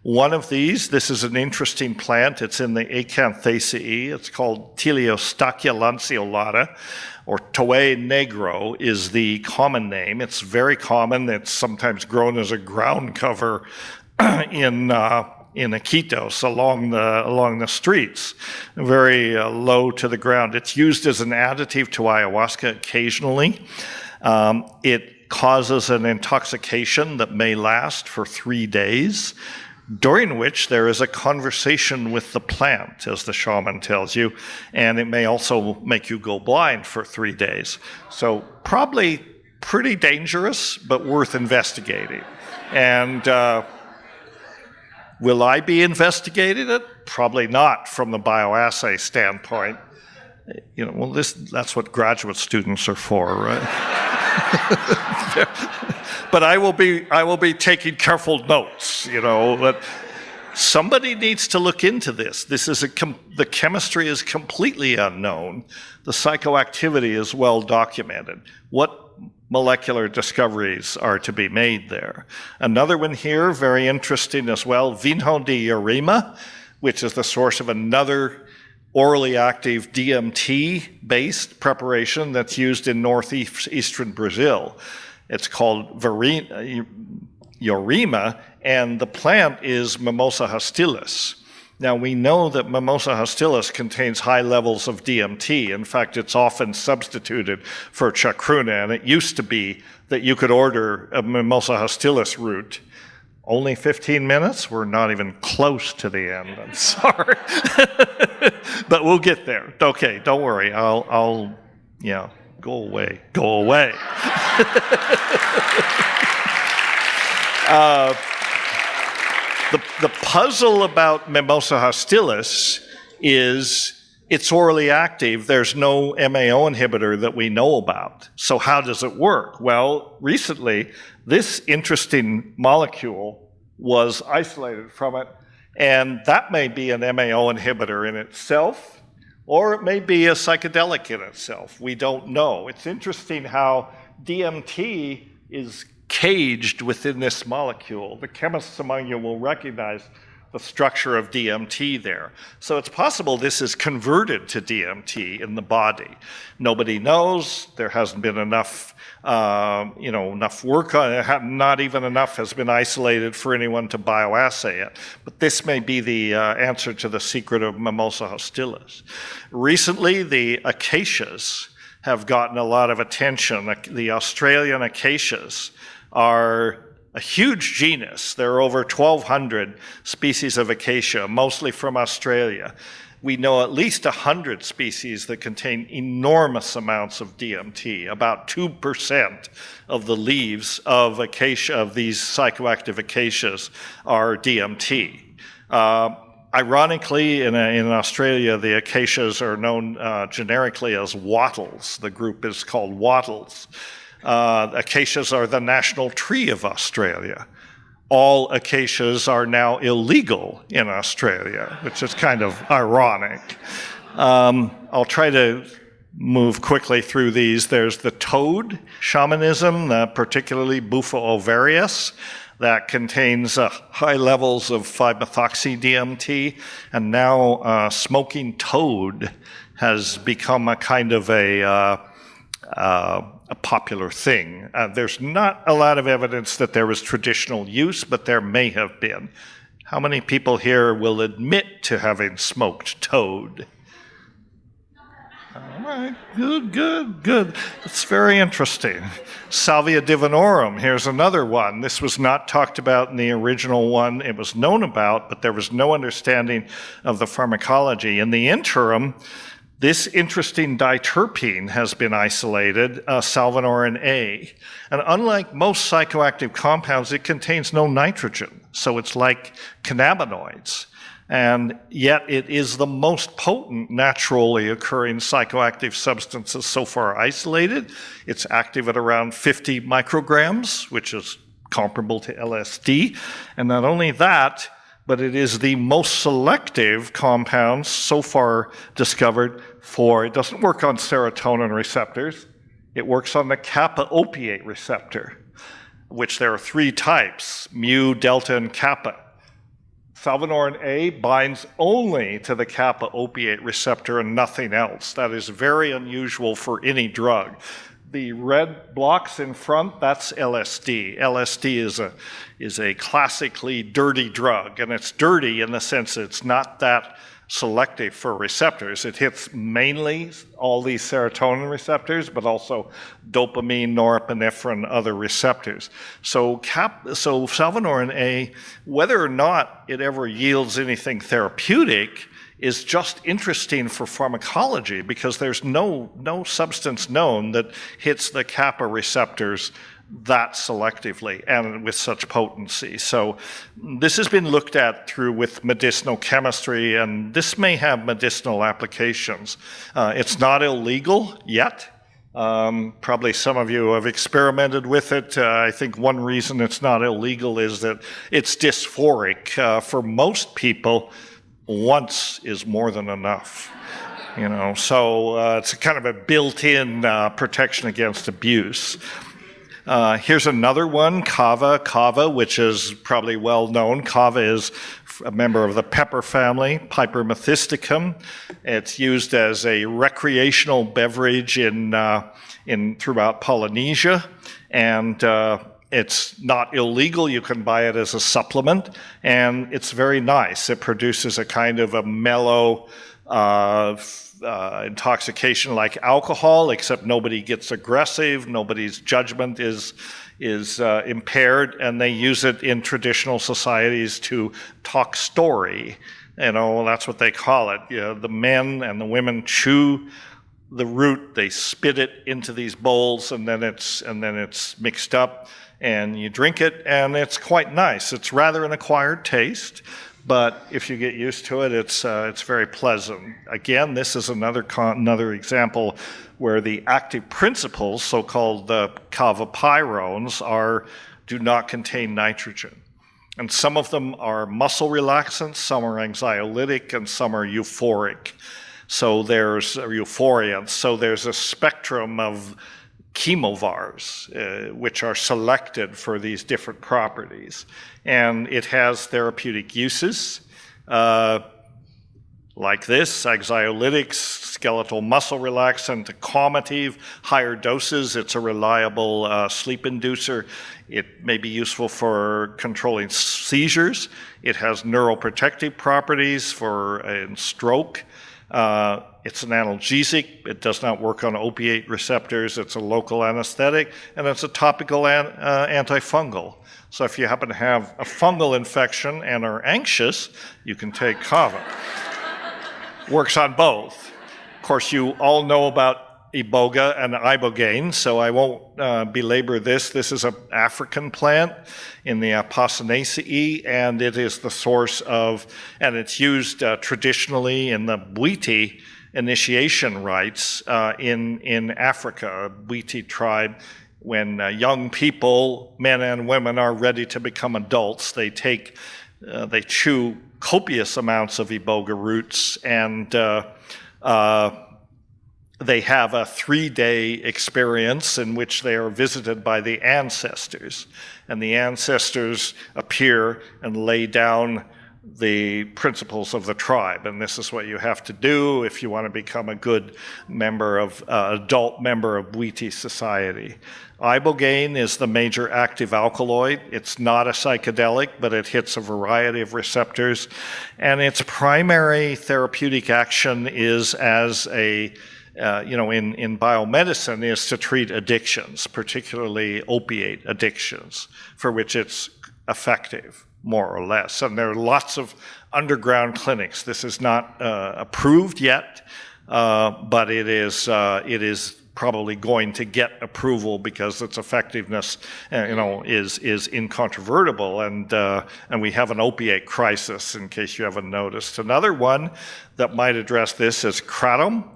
One of these, this is an interesting plant. It's in the Acanthaceae. It's called Teleostachya lanceolata, or Toé negro is the common name. It's very common. It's sometimes grown as a ground cover in Iquitos along the streets, very low to the ground. It's used as an additive to ayahuasca occasionally. It causes an intoxication that may last for 3 days, during which there is a conversation with the plant, as the shaman tells you, and it may also make you go blind for 3 days. So probably pretty dangerous, but worth investigating. And will I be investigating it? Probably not from the bioassay standpoint. You know, well, that's what graduate students are for, right? But I will be taking careful notes, you know, that somebody needs to look into this. The chemistry is completely unknown. The psychoactivity is well documented. What molecular discoveries are to be made there? Another one here, very interesting as well, vinho de Urema, which is the source of another orally active DMT-based preparation that's used in northeastern Brazil. It's called Urema, and the plant is Mimosa hostilis. Now, we know that Mimosa hostilis contains high levels of DMT. In fact, it's often substituted for chacruna, and it used to be that you could order a Mimosa hostilis root. Only 15 minutes? We're not even close to the end, I'm sorry. But we'll get there. Okay, don't worry, I'll go away. The puzzle about Mimosa hostilis is it's orally active. There's no MAO inhibitor that we know about. So how does it work? Well, recently, this interesting molecule was isolated from it, and that may be an MAO inhibitor in itself, or it may be a psychedelic in itself. We don't know. It's interesting how DMT is caged within this molecule. The chemists among you will recognize the structure of DMT there. So it's possible this is converted to DMT in the body. Nobody knows. There hasn't been enough, enough work on it. Not even enough has been isolated for anyone to bioassay it. But this may be the answer to the secret of Mimosa hostilis. Recently, the acacias have gotten a lot of attention. The Australian acacias are a huge genus. There are over 1,200 species of acacia, mostly from Australia. We know at least 100 species that contain enormous amounts of DMT. About 2% of the leaves of acacia, of these psychoactive acacias, are DMT. Ironically, in Australia, the acacias are known generically as wattles. The group is called wattles. Acacias are the national tree of Australia. All acacias are now illegal in Australia, which is kind of ironic. I'll try to move quickly through these. There's the toad shamanism, particularly Bufo ovarius, that contains high levels of 5-methoxy-DMT, and now smoking toad has become a kind of a popular thing. There's not a lot of evidence that there was traditional use, but there may have been. How many people here will admit to having smoked toad? All right, good. It's very interesting. Salvia divinorum, here's another one. This was not talked about in the original one. It was known about, but there was no understanding of the pharmacology. In the interim, this interesting diterpene has been isolated, salvinorin A. And unlike most psychoactive compounds, it contains no nitrogen. So it's like cannabinoids. And yet it is the most potent naturally occurring psychoactive substances so far isolated. It's active at around 50 micrograms, which is comparable to LSD. And not only that, but it is the most selective compound so far discovered for, it doesn't work on serotonin receptors, it works on the kappa opiate receptor, which there are 3 types, mu, delta, and kappa. Salvinorin A binds only to the kappa opiate receptor and nothing else. That is very unusual for any drug. The red blocks in front, that's LSD. LSD is a classically dirty drug, and it's dirty in the sense it's not that selective for receptors. It hits mainly all these serotonin receptors, but also dopamine, norepinephrine, other receptors. So salvinorin A, whether or not it ever yields anything therapeutic, is just interesting for pharmacology because there's no substance known that hits the kappa receptors that selectively and with such potency. So this has been looked at with medicinal chemistry, and this may have medicinal applications. It's not illegal yet. Probably some of you have experimented with it. I think one reason it's not illegal is that it's dysphoric. For most people, once is more than enough. So it's kind of a built-in protection against abuse. Here's another one, kava, which is probably well known. Kava is a member of the pepper family, Piper methysticum. It's used as a recreational beverage throughout Polynesia, and it's not illegal. You can buy it as a supplement, and it's very nice. It produces a kind of a mellow intoxication like alcohol, except nobody gets aggressive, nobody's judgment is impaired, and they use it in traditional societies to talk story. That's what they call it. The men and the women chew the root, they spit it into these bowls, and then it's mixed up, and you drink it, and it's quite nice. It's rather an acquired taste, but if you get used to it, it's very pleasant. Again, this is another example where the active principles, so-called kavapyrones, do not contain nitrogen. And some of them are muscle relaxants, some are anxiolytic, and some are euphoric. So there's euphoriants. So there's a spectrum of chemovars, which are selected for these different properties. And it has therapeutic uses, like this, anxiolytics, skeletal muscle relaxant, calmative, higher doses. It's a reliable sleep inducer. It may be useful for controlling seizures. It has neuroprotective properties in stroke. It's an analgesic. It does not work on opiate receptors. It's a local anesthetic, and it's a topical antifungal. So if you happen to have a fungal infection and are anxious, you can take kava. Works on both. Of course, you all know about iboga and ibogaine, so I won't belabor this. This is an African plant in the Apocynaceae, and it is the source of, and it's used traditionally in the Bwiti initiation rites in Africa, Bwiti tribe. When young people, men and women, are ready to become adults, they chew copious amounts of iboga roots, and they have a 3-day experience in which they are visited by the ancestors. And the ancestors appear and lay down the principles of the tribe. And this is what you have to do if you want to become a good member of, adult member of Bwiti society. Ibogaine is the major active alkaloid. It's not a psychedelic, but it hits a variety of receptors. And its primary therapeutic action is as a in biomedicine, is to treat addictions, particularly opiate addictions, for which it's effective, more or less. And there are lots of underground clinics. This is not approved yet, but it is probably going to get approval because its effectiveness, is incontrovertible. And we have an opiate crisis, in case you haven't noticed. Another one that might address this is kratom,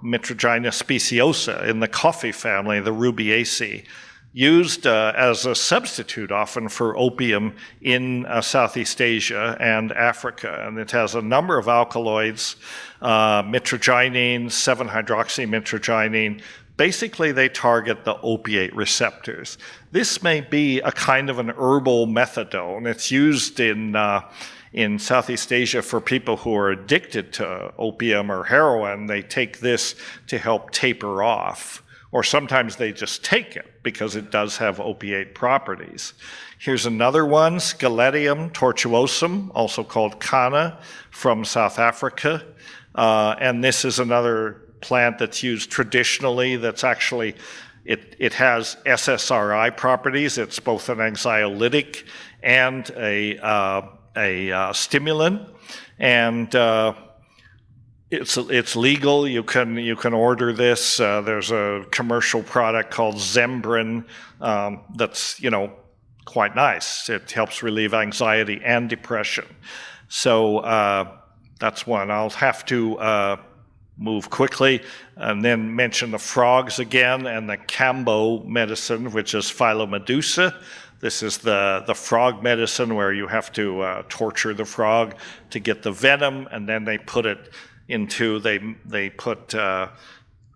Mitragyna speciosa, in the coffee family, the Rubiaceae, used as a substitute often for opium in Southeast Asia and Africa. And it has a number of alkaloids, mitragynine, 7-hydroxymitragynine. Basically, they target the opiate receptors. This may be a kind of an herbal methadone. It's used in Southeast Asia for people who are addicted to opium or heroin. They take this to help taper off. Or sometimes they just take it because it does have opiate properties. Here's another one, Scaletium tortuosum, also called Kana, from South Africa. And this is another plant that's used traditionally that's actually, it has SSRI properties. It's both an anxiolytic and a stimulant. And it's legal. You can order this. There's a commercial product called Zembrin that's quite nice. It helps relieve anxiety and depression. So that's one. I'll have to move quickly and then mention the frogs again and the Cambo medicine, which is Philomedusa. This is the frog medicine where you have to torture the frog to get the venom, and then they put it into,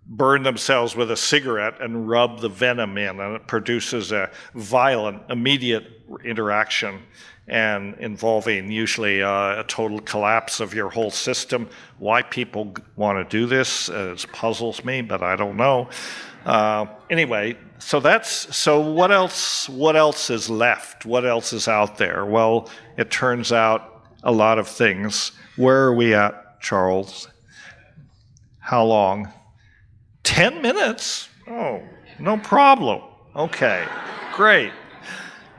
burn themselves with a cigarette and rub the venom in, and it produces a violent, immediate interaction and involving usually a total collapse of your whole system. Why people want to do this puzzles me, but I don't know. Anyway, so what else is left? What else is out there? Well, it turns out a lot of things. Where are we at, Charles? How long? 10 minutes? Oh, no problem. Okay, great.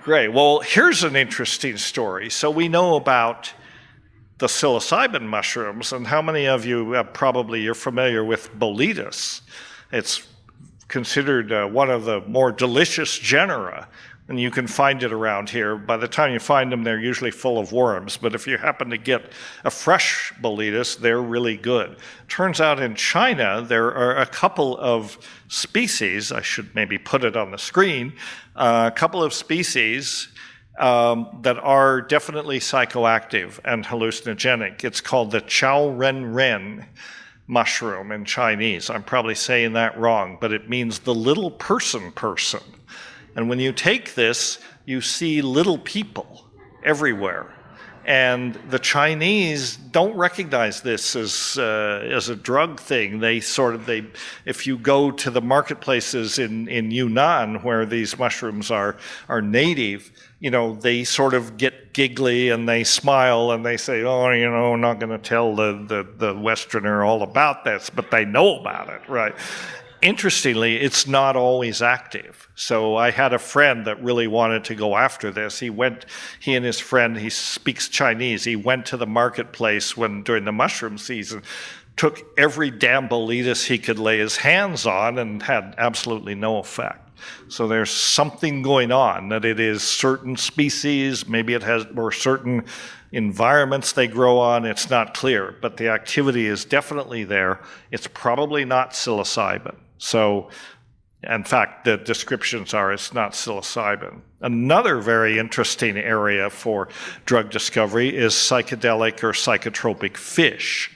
Well, here's an interesting story. So we know about the psilocybin mushrooms, and how many of you you're familiar with Boletus? It's considered one of the more delicious genera, and you can find it around here. By the time you find them, they're usually full of worms, but if you happen to get a fresh Boletus, they're really good. Turns out in China, there are a couple of species, I should maybe put it on the screen, a couple of species that are definitely psychoactive and hallucinogenic. It's called the Chao Ren Ren mushroom in Chinese. I'm probably saying that wrong, but it means the little person. And when you take this, you see little people everywhere. And the Chinese don't recognize this as a drug thing. If you go to the marketplaces in Yunnan where these mushrooms are native, they sort of get giggly and they smile and they say, oh, I'm not going to tell the Westerner all about this, but they know about it, right? Interestingly, it's not always active. So I had a friend that really wanted to go after this. He and his friend, he speaks Chinese. He went to the marketplace during the mushroom season, took every damn boletus he could lay his hands on and had absolutely no effect. So there's something going on, that it is certain species, maybe it has more certain environments they grow on, it's not clear, but the activity is definitely there. It's probably not psilocybin. So, in fact, the descriptions are it's not psilocybin. Another very interesting area for drug discovery is psychedelic or psychotropic fish.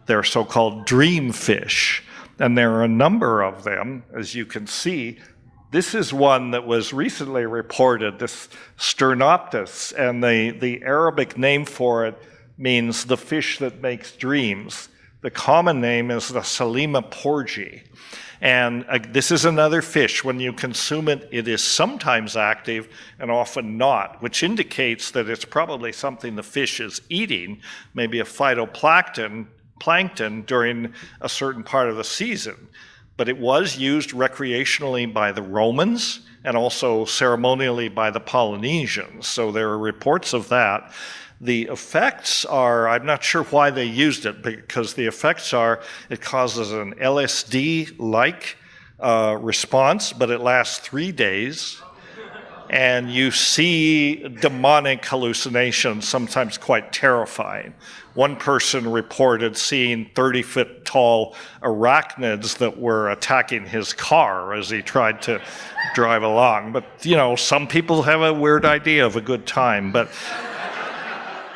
They're so-called dream fish, and there are a number of them, as you can see. This is one that was recently reported, this Sternoptus, and the Arabic name for it means the fish that makes dreams. The common name is the Salima porgi. And this is another fish. When you consume it, it is sometimes active and often not, which indicates that it's probably something the fish is eating, maybe a phytoplankton during a certain part of the season. But it was used recreationally by the Romans and also ceremonially by the Polynesians. So there are reports of that. The effects are, I'm not sure why they used it, because the effects are, it causes an LSD-like response, but it lasts 3 days. And you see demonic hallucinations, sometimes quite terrifying. One person reported seeing 30-foot tall arachnids that were attacking his car as he tried to drive along. But, some people have a weird idea of a good time. But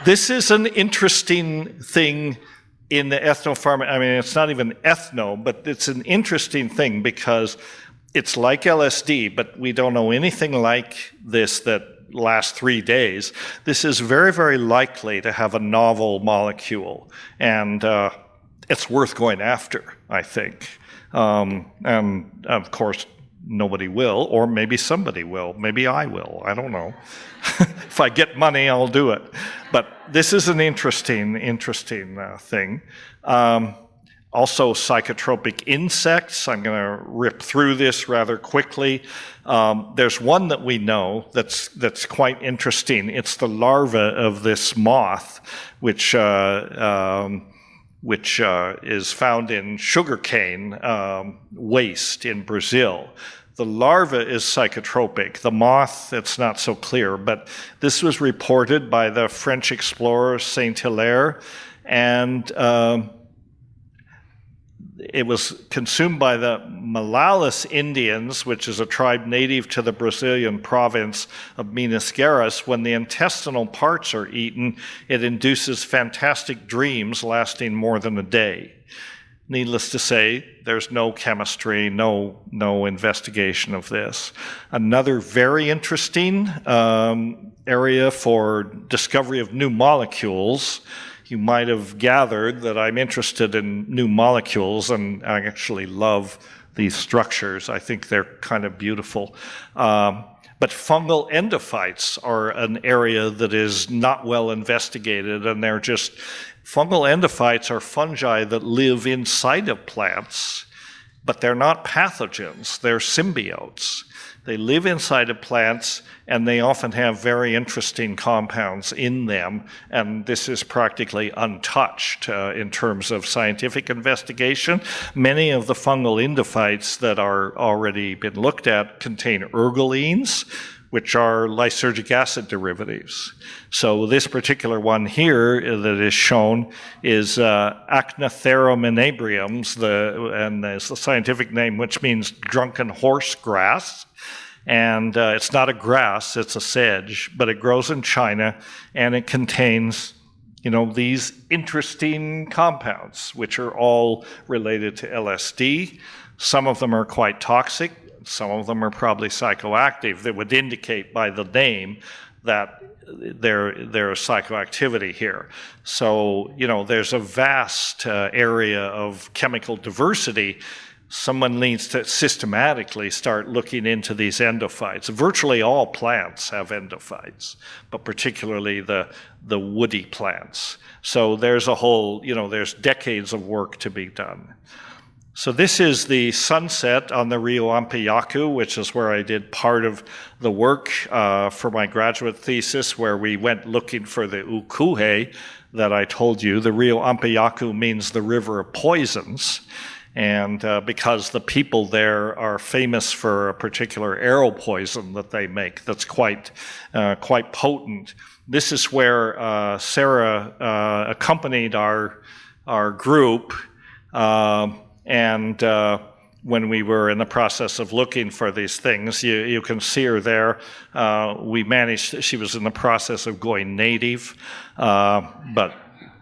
this is an interesting thing in the ethnopharmacology. I mean, it's not even ethno, but it's an interesting thing because it's like LSD, but we don't know anything like this that lasts 3 days. This is very, very likely to have a novel molecule, and it's worth going after, I think. And of course, nobody will, or maybe somebody will. Maybe I will. I don't know. If I get money, I'll do it. But this is an interesting thing. Also, psychotropic insects. I'm going to rip through this rather quickly. There's one that we know that's quite interesting. It's the larva of this moth, which is found in sugarcane waste in Brazil. The larva is psychotropic. The moth, it's not so clear, but this was reported by the French explorer Saint-Hilaire, and it was consumed by the Malalas Indians, which is a tribe native to the Brazilian province of Minas Gerais. When the intestinal parts are eaten, it induces fantastic dreams lasting more than a day. Needless to say, there's no chemistry, no investigation of this. Another very interesting area for discovery of new molecules. You might have gathered that I'm interested in new molecules, and I actually love these structures. I think they're kind of beautiful. But fungal endophytes are an area that is not well investigated, and they're just, fungal endophytes are fungi that live inside of plants, but they're not pathogens, they're symbiotes. They live inside of plants, and they often have very interesting compounds in them, and this is practically untouched in terms of scientific investigation. Many of the fungal endophytes that are already been looked at contain ergolines, which are lysergic acid derivatives. So this particular one here that is shown is Achnatharum inebriums, and it's the scientific name, which means drunken horse grass. And it's not a grass, it's a sedge, but it grows in China, and it contains, these interesting compounds, which are all related to LSD. Some of them are quite toxic. Some of them are probably psychoactive. That would indicate by the name that there's psychoactivity here. So, there's a vast area of chemical diversity. Someone needs to systematically start looking into these endophytes. Virtually all plants have endophytes, but particularly the woody plants. So there's a whole, there's decades of work to be done. So this is the sunset on the Rio Ampayaku, which is where I did part of the work for my graduate thesis, where we went looking for the ukuhe that I told you. The Rio Ampayaku means the river of poisons. And because the people there are famous for a particular arrow poison that they make that's quite potent. This is where Sarah accompanied our group, and when we were in the process of looking for these things, you can see her there. She was in the process of going native, but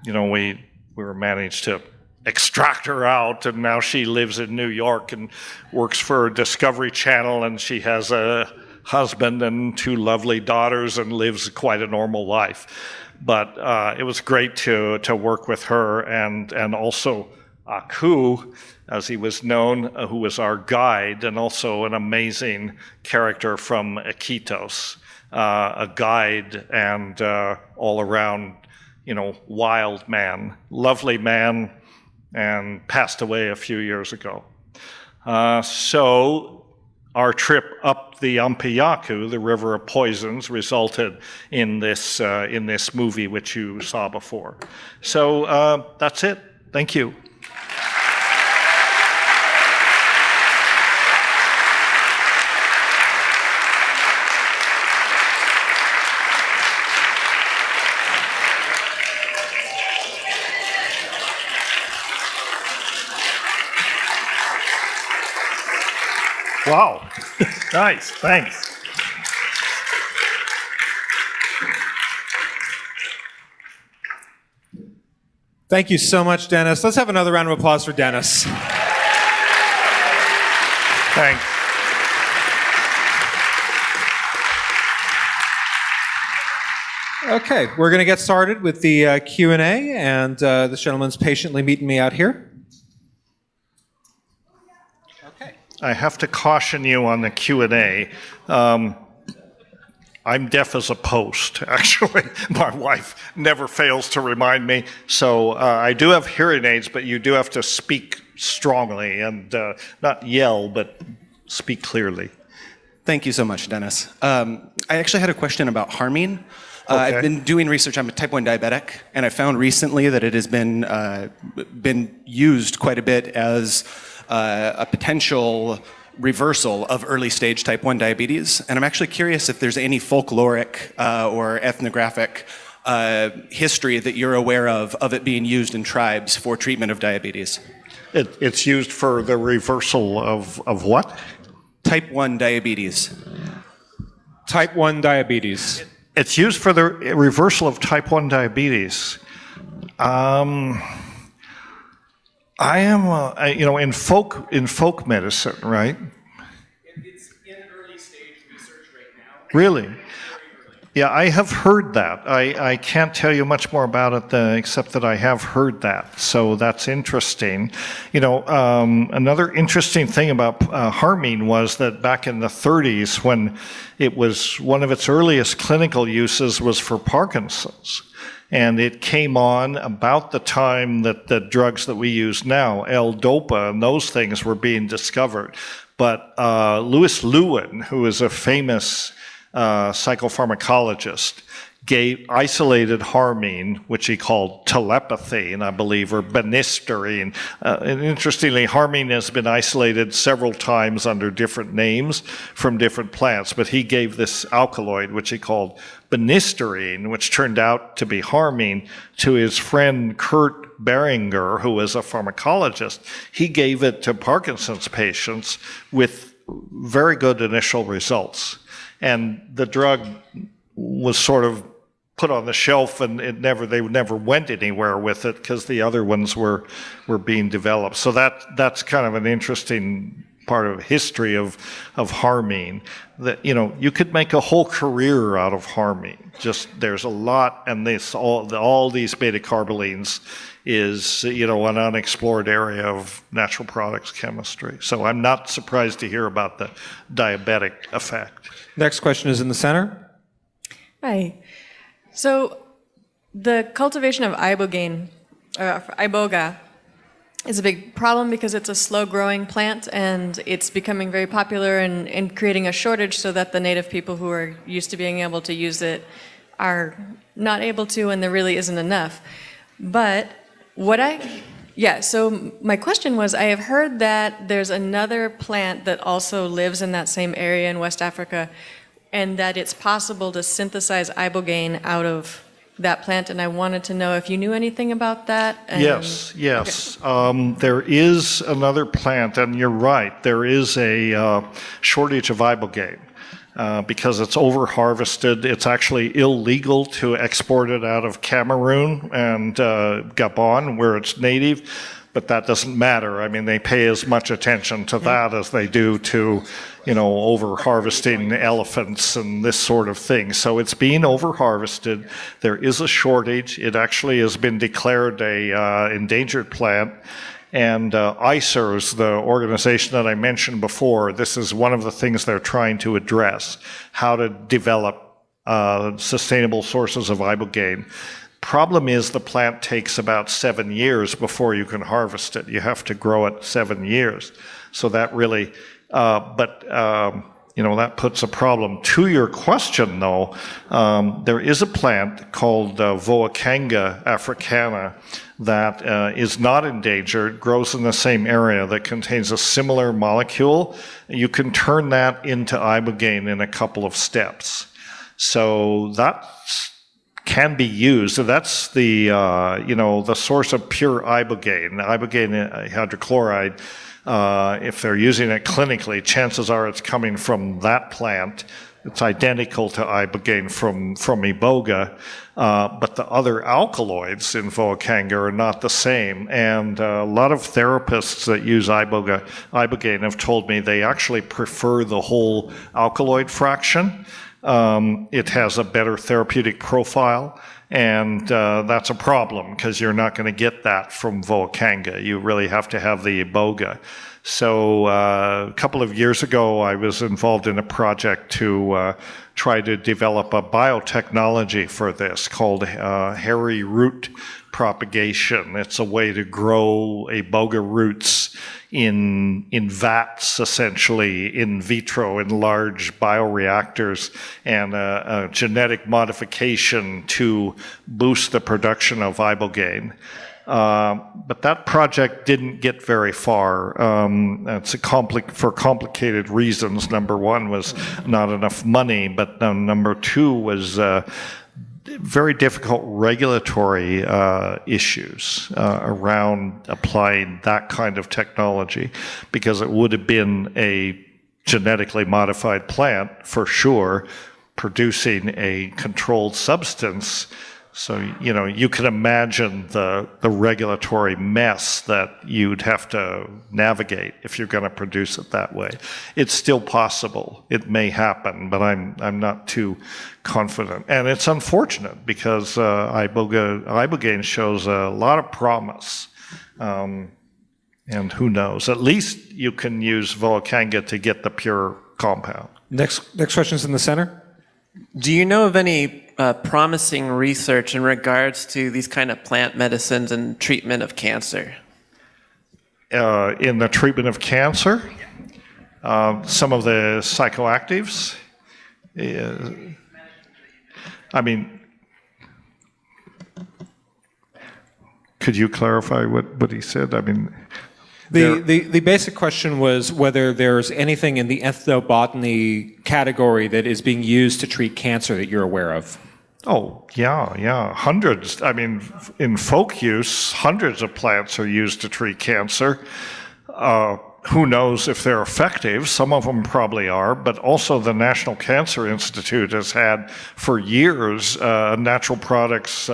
we were managed to extract her out, and now she lives in New York and works for Discovery Channel, and she has a husband and 2 lovely daughters and lives quite a normal life. But it was great to work with her, and also Aku, as he was known, who was our guide, and also an amazing character from Iquitos, a guide and all around, wild man, lovely man, and passed away a few years ago. So our trip up the Ampayaku, the River of Poisons, resulted in this movie which you saw before. So that's it. Thank you. Wow, nice, thanks. Thank you so much, Dennis. Let's have another round of applause for Dennis. Thanks. Okay, we're going to get started with the Q&A, and this gentleman's patiently meeting me out here. I have to caution you on the Q&A. I'm deaf as a post, actually. My wife never fails to remind me. So I do have hearing aids, but you do have to speak strongly and not yell, but speak clearly. Thank you so much, Dennis. I actually had a question about harmine. Okay. I've been doing research. I'm a type 1 diabetic, and I found recently that it has been used quite a bit as a potential reversal of early stage type 1 diabetes. And I'm actually curious if there's any folkloric or ethnographic history that you're aware of it being used in tribes for treatment of diabetes. It's used for the reversal of what? Type 1 diabetes. Type 1 diabetes. It's used for the reversal of type 1 diabetes. I am, in folk medicine, right? It's in early stage research right now. Really? Yeah, I have heard that. I can't tell you much more about it except that I have heard that. So that's interesting. Another interesting thing about harmine was that back in the 30s, when it was one of its earliest clinical uses was for Parkinson's. And it came on about the time that the drugs that we use now, L-DOPA, and those things were being discovered. But Louis Lewin, who is a famous psychopharmacologist, isolated harmine, which he called telepathy, I believe, or benisterine. And interestingly, harmine has been isolated several times under different names from different plants, but he gave this alkaloid, which he called benisterine, which turned out to be harmine, to his friend Kurt Beringer, who was a pharmacologist. He gave it to Parkinson's patients with very good initial results. And the drug was sort of put on the shelf, and they never went anywhere with it because the other ones were being developed. So that's kind of an interesting part of history of harmine. That, you know, you could make a whole career out of harmine. Just there's a lot, and all these beta carbolines is, you know, an unexplored area of natural products chemistry. So I'm not surprised to hear about the diabetic effect. Next question is in the center. Hi. So the cultivation of ibogaine, iboga, is a big problem because it's a slow-growing plant and it's becoming very popular and creating a shortage so that the native people who are used to being able to use it are not able to, and there really isn't enough. But so my question was, I have heard that there's another plant that also lives in that same area in West Africa, and that it's possible to synthesize ibogaine out of that plant, and I wanted to know if you knew anything about that. Yes. Okay. There is another plant, and you're right, there is a shortage of ibogaine. Because it's over-harvested. It's actually illegal to export it out of Cameroon and Gabon, where it's native, but that doesn't matter. I mean, they pay as much attention to that as they do to, you know, over-harvesting elephants and this sort of thing. So it's being over-harvested. There is a shortage. It actually has been declared a endangered plant. And ICERS, the organization that I mentioned before, this is one of the things they're trying to address, how to develop sustainable sources of ibogaine. Problem is the plant takes about 7 years before you can harvest it. You have to grow it 7 years. So that really, you know, that puts a problem. To your question, though, there is a plant called Voacanga africana that is not endangered, grows in the same area, that contains a similar molecule. You can turn that into ibogaine in a couple of steps. So that can be used. So that's the, you know, the source of pure ibogaine. Ibogaine hydrochloride, if they're using it clinically, chances are it's coming from that plant. It's identical to ibogaine from iboga, but the other alkaloids in Voacanga are not the same. And a lot of therapists that use ibogaine have told me they actually prefer the whole alkaloid fraction. It has a better therapeutic profile. And that's a problem because you're not going to get that from Voacanga. You really have to have the iboga. So a couple of years ago, I was involved in a project to try to develop a biotechnology for this called hairy root propagation. It's a way to grow iboga roots in vats, essentially, in vitro, in large bioreactors, and a genetic modification to boost the production of ibogaine. But that project didn't get very far. It's for complicated reasons. Number one was not enough money, but number two was very difficult regulatory issues around applying that kind of technology, because it would have been a genetically modified plant, for sure, producing a controlled substance. So, you know, you can imagine the regulatory mess that you'd have to navigate if you're going to produce it that way. It's still possible. It may happen, but I'm not too confident. And it's unfortunate because ibogaine shows a lot of promise. And who knows? At least you can use Voacanga to get the pure compound. Next question's in the center. Do you know of any promising research in regards to these kind of plant medicines and treatment of cancer? In the treatment of cancer, some of the psychoactives. I mean, could you clarify what he said? I mean, The basic question was whether there's anything in the ethnobotany category that is being used to treat cancer that you're aware of. Oh, yeah. Hundreds. I mean, in folk use, hundreds of plants are used to treat cancer. Who knows if they're effective? Some of them probably are, but also the National Cancer Institute has had for years natural products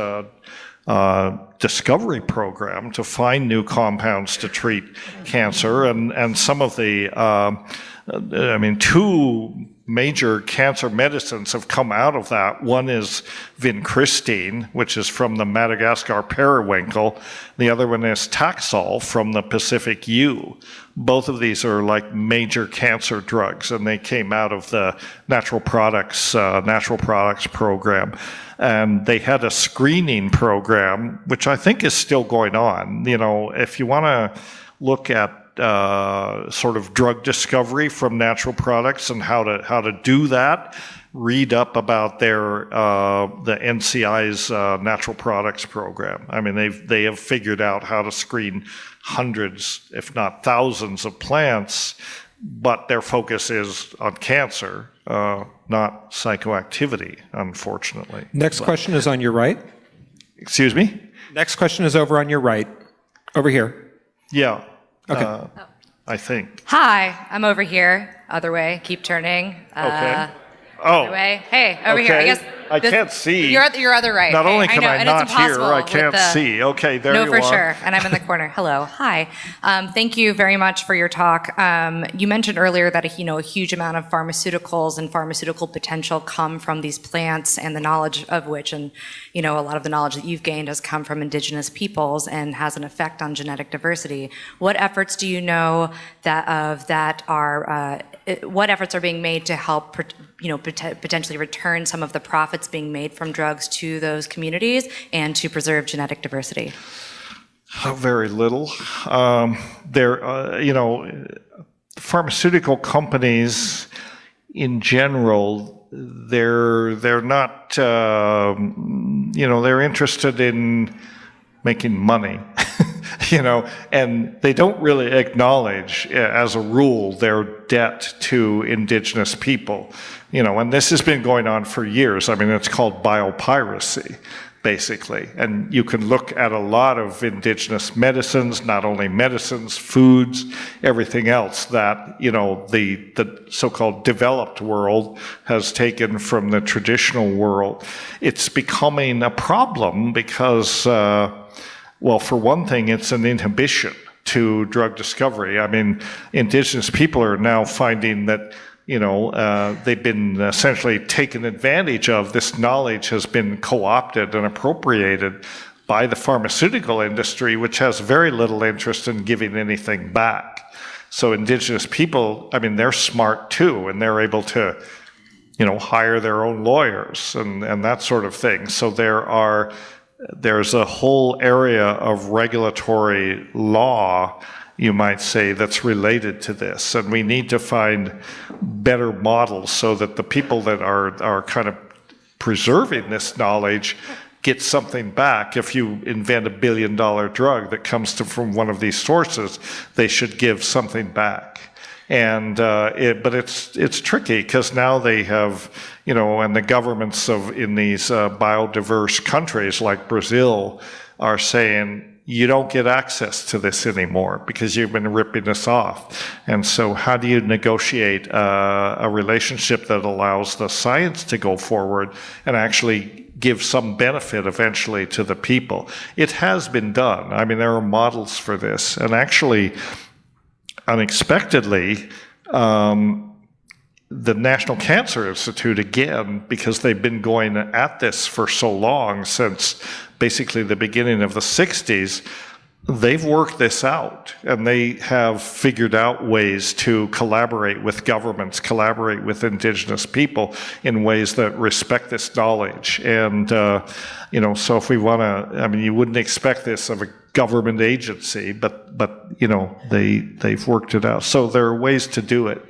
discovery program to find new compounds to treat cancer, and some of the, two major cancer medicines have come out of that. One is vincristine, which is from the Madagascar periwinkle. The other one is Taxol from the Pacific yew. Both of these are like major cancer drugs, and they came out of the natural products program. And they had a screening program, which I think is still going on. You know, if you want to look at sort of drug discovery from natural products and how to do that, read up about their the NCI's natural products program. I mean, they have figured out how to screen hundreds, if not thousands, of plants, but their focus is on cancer, not psychoactivity, unfortunately. Next question is on your right. Excuse me? Next question is over on your right. Over here. Yeah. Okay. I think. Hi, I'm over here. Other way. Keep turning. Okay. Other way. Hey, over here. I guess I can't see. You're other right. Not Hey, only can know, I and not it's hear, impossible I can't with the- see. Okay, there No, you for are. sure. And I'm in the corner. Hello. Hi. Thank you very much for your talk. You mentioned earlier that a huge amount of pharmaceuticals and pharmaceutical potential come from these plants, and the knowledge of which, and a lot of the knowledge that you've gained has come from indigenous peoples and has an effect on genetic diversity. What efforts do you know what efforts are being made to help potentially return some of the profits being made from drugs to those communities and to preserve genetic diversity? Very little. Pharmaceutical companies in general, they're not, they're interested in making money. And they don't really acknowledge, as a rule, their debt to indigenous people. And this has been going on for years. I mean, it's called biopiracy, basically. And you can look at a lot of indigenous medicines, not only medicines, foods, everything else that, the so-called developed world has taken from the traditional world. It's becoming a problem because, for one thing, it's an inhibition to drug discovery. I mean, indigenous people are now finding that, they've been essentially taken advantage of. This knowledge has been co-opted and appropriated by the pharmaceutical industry, which has very little interest in giving anything back. So indigenous people, I mean, they're smart too, and they're able to, hire their own lawyers and that sort of thing. So there's a whole area of regulatory law, you might say, that's related to this. And we need to find better models so that the people that are kind of preserving this knowledge get something back. If you invent $1 billion drug that comes from one of these sources, they should give something back. And but it's tricky because now they have, and the governments in these biodiverse countries like Brazil are saying, you don't get access to this anymore because you've been ripping us off. And so how do you negotiate a relationship that allows the science to go forward and actually give some benefit eventually to the people? It has been done. I mean, there are models for this. And actually, unexpectedly, the National Cancer Institute, again, because they've been going at this for so long, since basically the beginning of the 60s, they've worked this out, and they have figured out ways to collaborate with governments, collaborate with indigenous people in ways that respect this knowledge. And, so if we want to, I mean, you wouldn't expect this of a government agency, but they've worked it out. So there are ways to do it.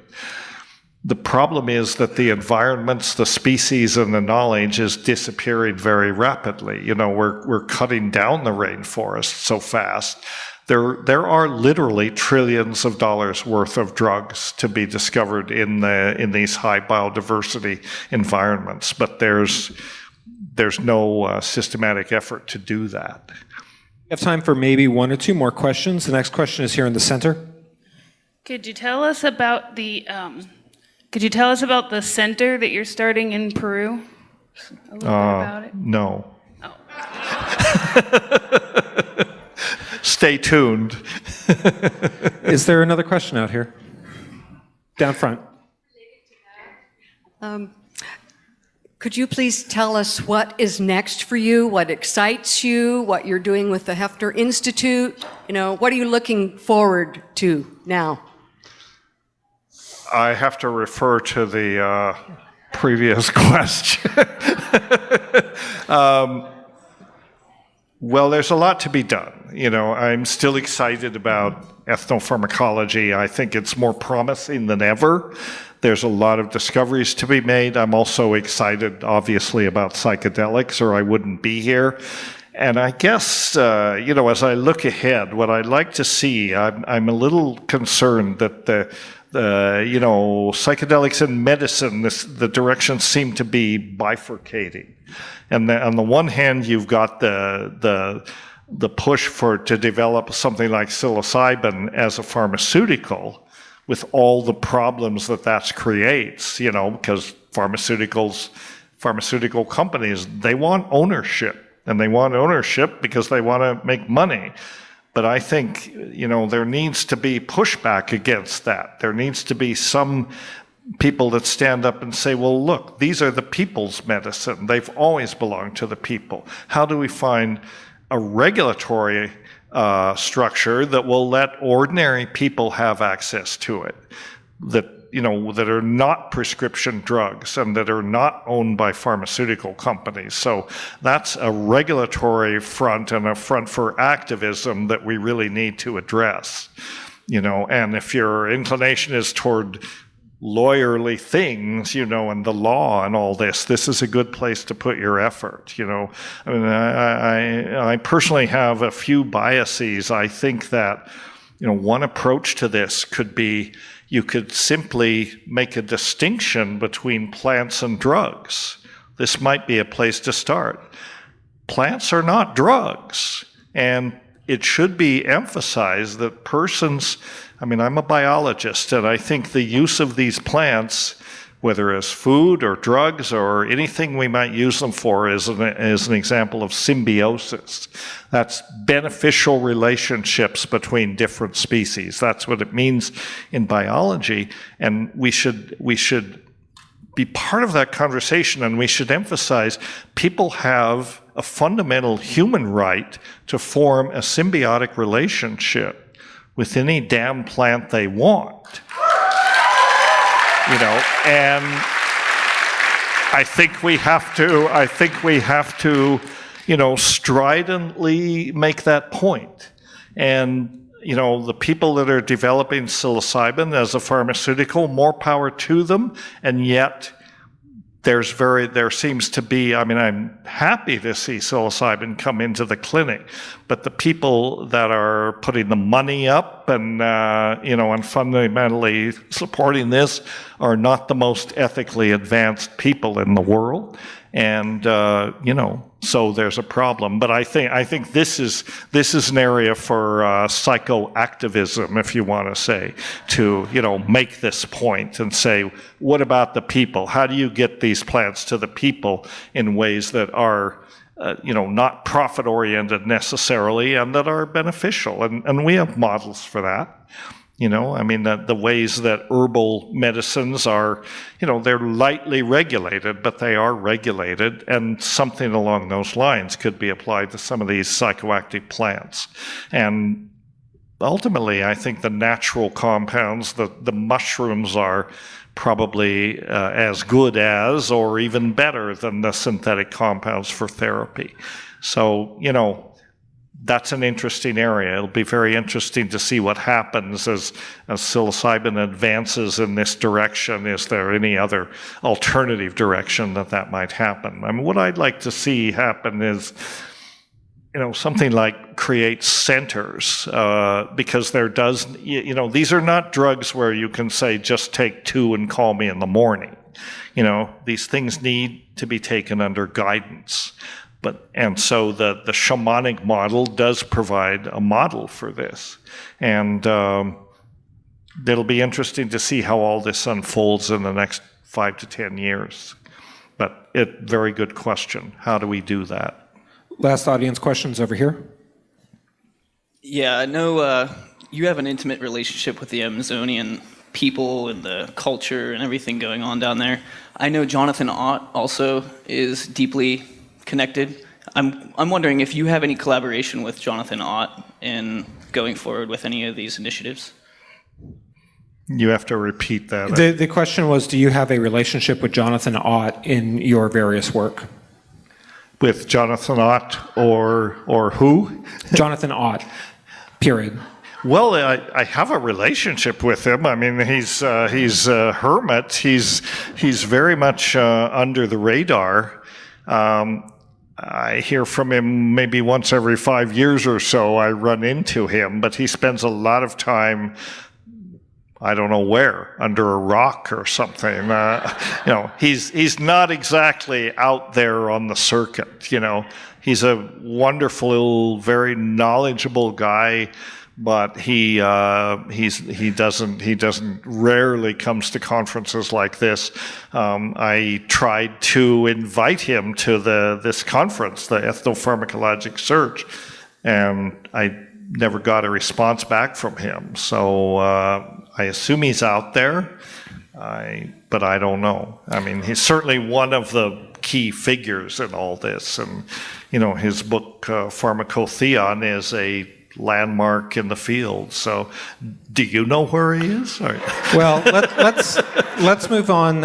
The problem is that the environments, the species, and the knowledge is disappearing very rapidly. We're cutting down the rainforest so fast. There are literally trillions of dollars worth of drugs to be discovered in these high biodiversity environments, but there's no systematic effort to do that. We have time for maybe one or two more questions. The next question is here in the center. Could you tell us about the center that you're starting in Peru? A little bit about it? No. Oh. Stay tuned. Is there another question out here? Down front. Could you please tell us what is next for you, what excites you, what you're doing with the Hefner Institute? You know, what are you looking forward to now? I have to refer to the previous question. Well, there's a lot to be done. You know, I'm still excited about ethnopharmacology. I think it's more promising than ever. There's a lot of discoveries to be made. I'm also excited, obviously, about psychedelics, or I wouldn't be here. And I guess, you know, as I look ahead, what I'd like to see, I'm a little concerned that you know, psychedelics and medicine, the directions seem to be bifurcating. And on the one hand, you've got the push to develop something like psilocybin as a pharmaceutical, with all the problems that creates, you know, because pharmaceutical companies, they want ownership, and they want ownership because they want to make money. But I think, you know, there needs to be pushback against that. There needs to be some people that stand up and say, well, look, these are the people's medicine. They've always belonged to the people. How do we find a regulatory structure that will let ordinary people have access to it, that, you know, that are not prescription drugs and that are not owned by pharmaceutical companies? So that's a regulatory front and a front for activism that we really need to address, you know. And if your inclination is toward lawyerly things, you know, and the law and all this, this is a good place to put your effort, you know. I mean, I personally have a few biases. I think that, you know, one approach to this could be, you could simply make a distinction between plants and drugs. This might be a place to start. Plants are not drugs, and it should be emphasized that persons, I mean, I'm a biologist, and I think the use of these plants, whether as food or drugs or anything we might use them for, is an example of symbiosis. That's beneficial relationships between different species. That's what it means in biology, and we should be part of that conversation, and we should emphasize people have a fundamental human right to form a symbiotic relationship with any damn plant they want. You know, and I think we have to, you know, stridently make that point. And, you know, the people that are developing psilocybin as a pharmaceutical, more power to them, and yet there seems to be, I mean, I'm happy to see psilocybin come into the clinic, but the people that are putting the money up and, you know, and fundamentally supporting this are not the most ethically advanced people in the world. And, you know, so there's a problem. But I think this is an area for psychoactivism, if you want to say, to, you know, make this point and say, what about the people? How do you get these plants to the people in ways that are, you know, not profit-oriented necessarily, and that are beneficial? And we have models for that. You know, I mean, the ways that herbal medicines are, you know, they're lightly regulated, but they are regulated, and something along those lines could be applied to some of these psychoactive plants. And ultimately, I think the natural compounds, the mushrooms are probably as good as, or even better than, the synthetic compounds for therapy. So, you know, that's an interesting area. It'll be very interesting to see what happens as psilocybin advances in this direction. Is there any other alternative direction that might happen? I mean, what I'd like to see happen is, you know, something like create centers, because there does, you know, these are not drugs where you can say, just take 2 and call me in the morning. You know, these things need to be taken under guidance. And so the shamanic model does provide a model for this. And it'll be interesting to see how all this unfolds in the next 5 to 10 years. But very good question. How do we do that? Last audience questions over here. Yeah, I know you have an intimate relationship with the Amazonian people and the culture and everything going on down there. I know Jonathan Ott also is deeply connected. I'm wondering if you have any collaboration with Jonathan Ott in going forward with any of these initiatives. You have to repeat that. The question was, do you have a relationship with Jonathan Ott in your various work? With Jonathan Ott or who? Jonathan Ott, period. Well, I have a relationship with him. I mean, he's a hermit. He's very much under the radar. I hear from him maybe once every 5 years or so. I run into him, but he spends a lot of time, I don't know where, under a rock or something. He's not exactly out there on the circuit. He's a wonderful, very knowledgeable guy, but he doesn't rarely comes to conferences like this. I tried to invite him to this conference, the Ethnopharmacologic Sturch, and I never got a response back from him. So I assume he's out there, but I don't know. I mean, he's certainly one of the key figures in all this, and his book Pharmacotheon is a landmark in the field. So, do you know where he is? Or? Well, let's move on.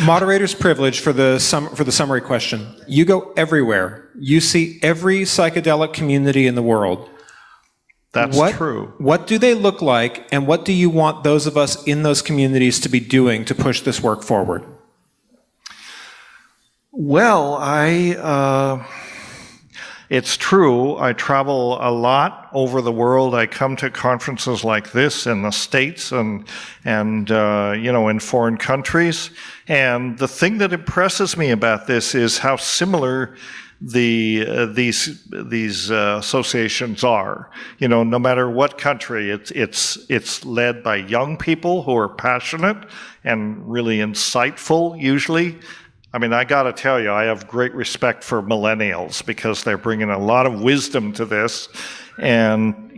Moderator's privilege for the summary question. You go everywhere. You see every psychedelic community in the world. That's true. What do they look like, and what do you want those of us in those communities to be doing to push this work forward? Well, it's true. I travel a lot over the world. I come to conferences like this in the States and in foreign countries. And the thing that impresses me about this is how similar these associations are. No matter what country, it's led by young people who are passionate and really insightful usually. I mean, I got to tell you, I have great respect for millennials because they're bringing a lot of wisdom to this and,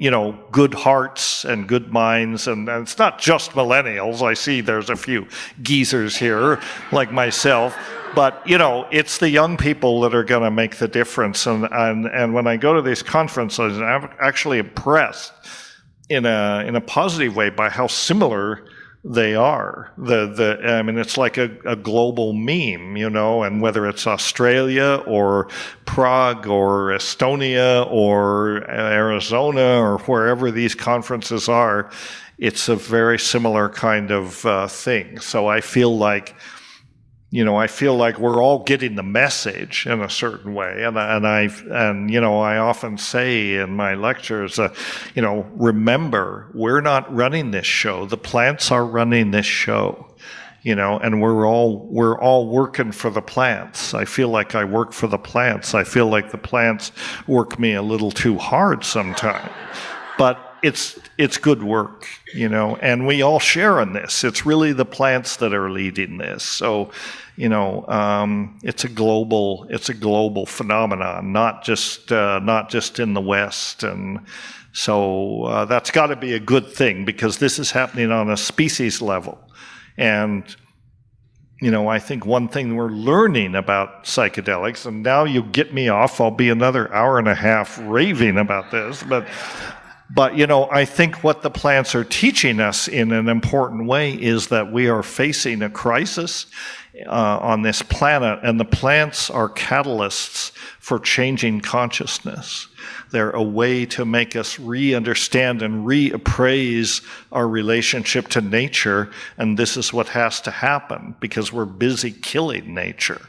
good hearts and good minds. And it's not just millennials. I see there's a few geezers here like myself. But, it's the young people that are going to make the difference. And when I go to these conferences, I'm actually impressed in a positive way by how similar they are. I mean, it's like a global meme, and whether it's Australia or Prague or Estonia or Arizona or wherever these conferences are, it's a very similar kind of thing. So I feel like we're all getting the message in a certain way, and I often say in my lectures, remember, we're not running this show. The plants are running this show, and we're all working for the plants. I feel like I work for the plants. I feel like the plants work me a little too hard sometimes, but it's good work, and we all share in this. It's really the plants that are leading this. So, it's a global phenomenon, not just in the West, and so that's got to be a good thing because this is happening on a species level, and. I think one thing we're learning about psychedelics, and now you get me off, I'll be another hour and a half raving about this, but I think what the plants are teaching us in an important way is that we are facing a crisis on this planet, and the plants are catalysts for changing consciousness. They're a way to make us re-understand and reappraise our relationship to nature, and this is what has to happen because we're busy killing nature.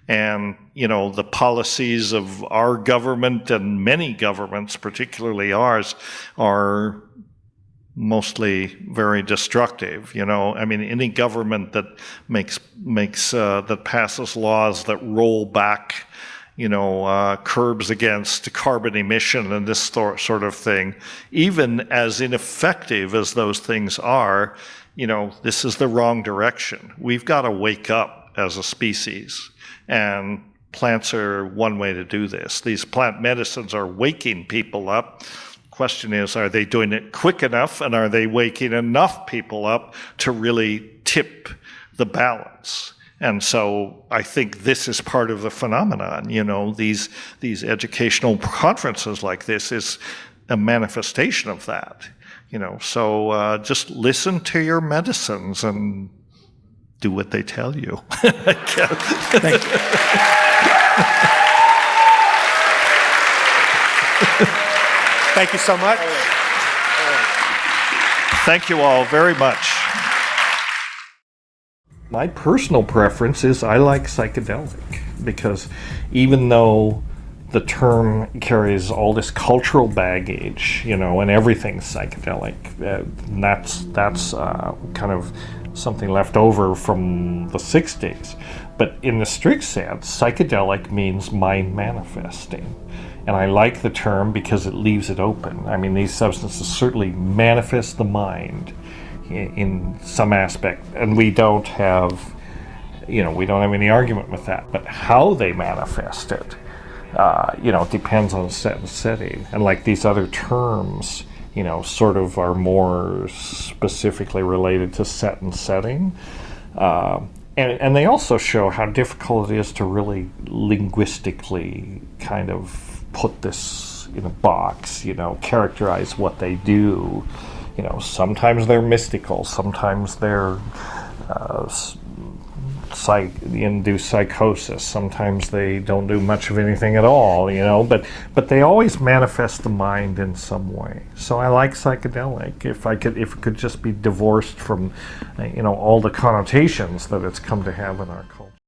And, the policies of our government and many governments, particularly ours, are mostly very destructive. I mean, any government that that passes laws that roll back, curbs against carbon emission and this sort of thing, even as ineffective as those things are, this is the wrong direction. We've got to wake up as a species and plants are one way to do this. These plant medicines are waking people up. Question is, are they doing it quick enough, and are they waking enough people up to really tip the balance? And so I think this is part of the phenomenon. These educational conferences like this is a manifestation of that. So just listen to your medicines and do what they tell you. Thank you. Thank you so much. Thank you all very much. My personal preference is I like psychedelic, because even though the term carries all this cultural baggage, and everything's psychedelic, that's kind of something left over from the 60s. But in the strict sense, psychedelic means mind manifesting. And I like the term because it leaves it open. I mean, these substances certainly manifest the mind in some aspect, and we don't have any argument with that. But how they manifest it, depends on set and setting. And like these other terms, sort of are more specifically related to set and setting. And they also show how difficult it is to really linguistically kind of put this in a box, characterize what they do. Sometimes they're mystical, sometimes they're induce psychosis, sometimes they don't do much of anything at all, but they always manifest the mind in some way. So I like psychedelic if it could just be divorced from all the connotations that it's come to have in our culture.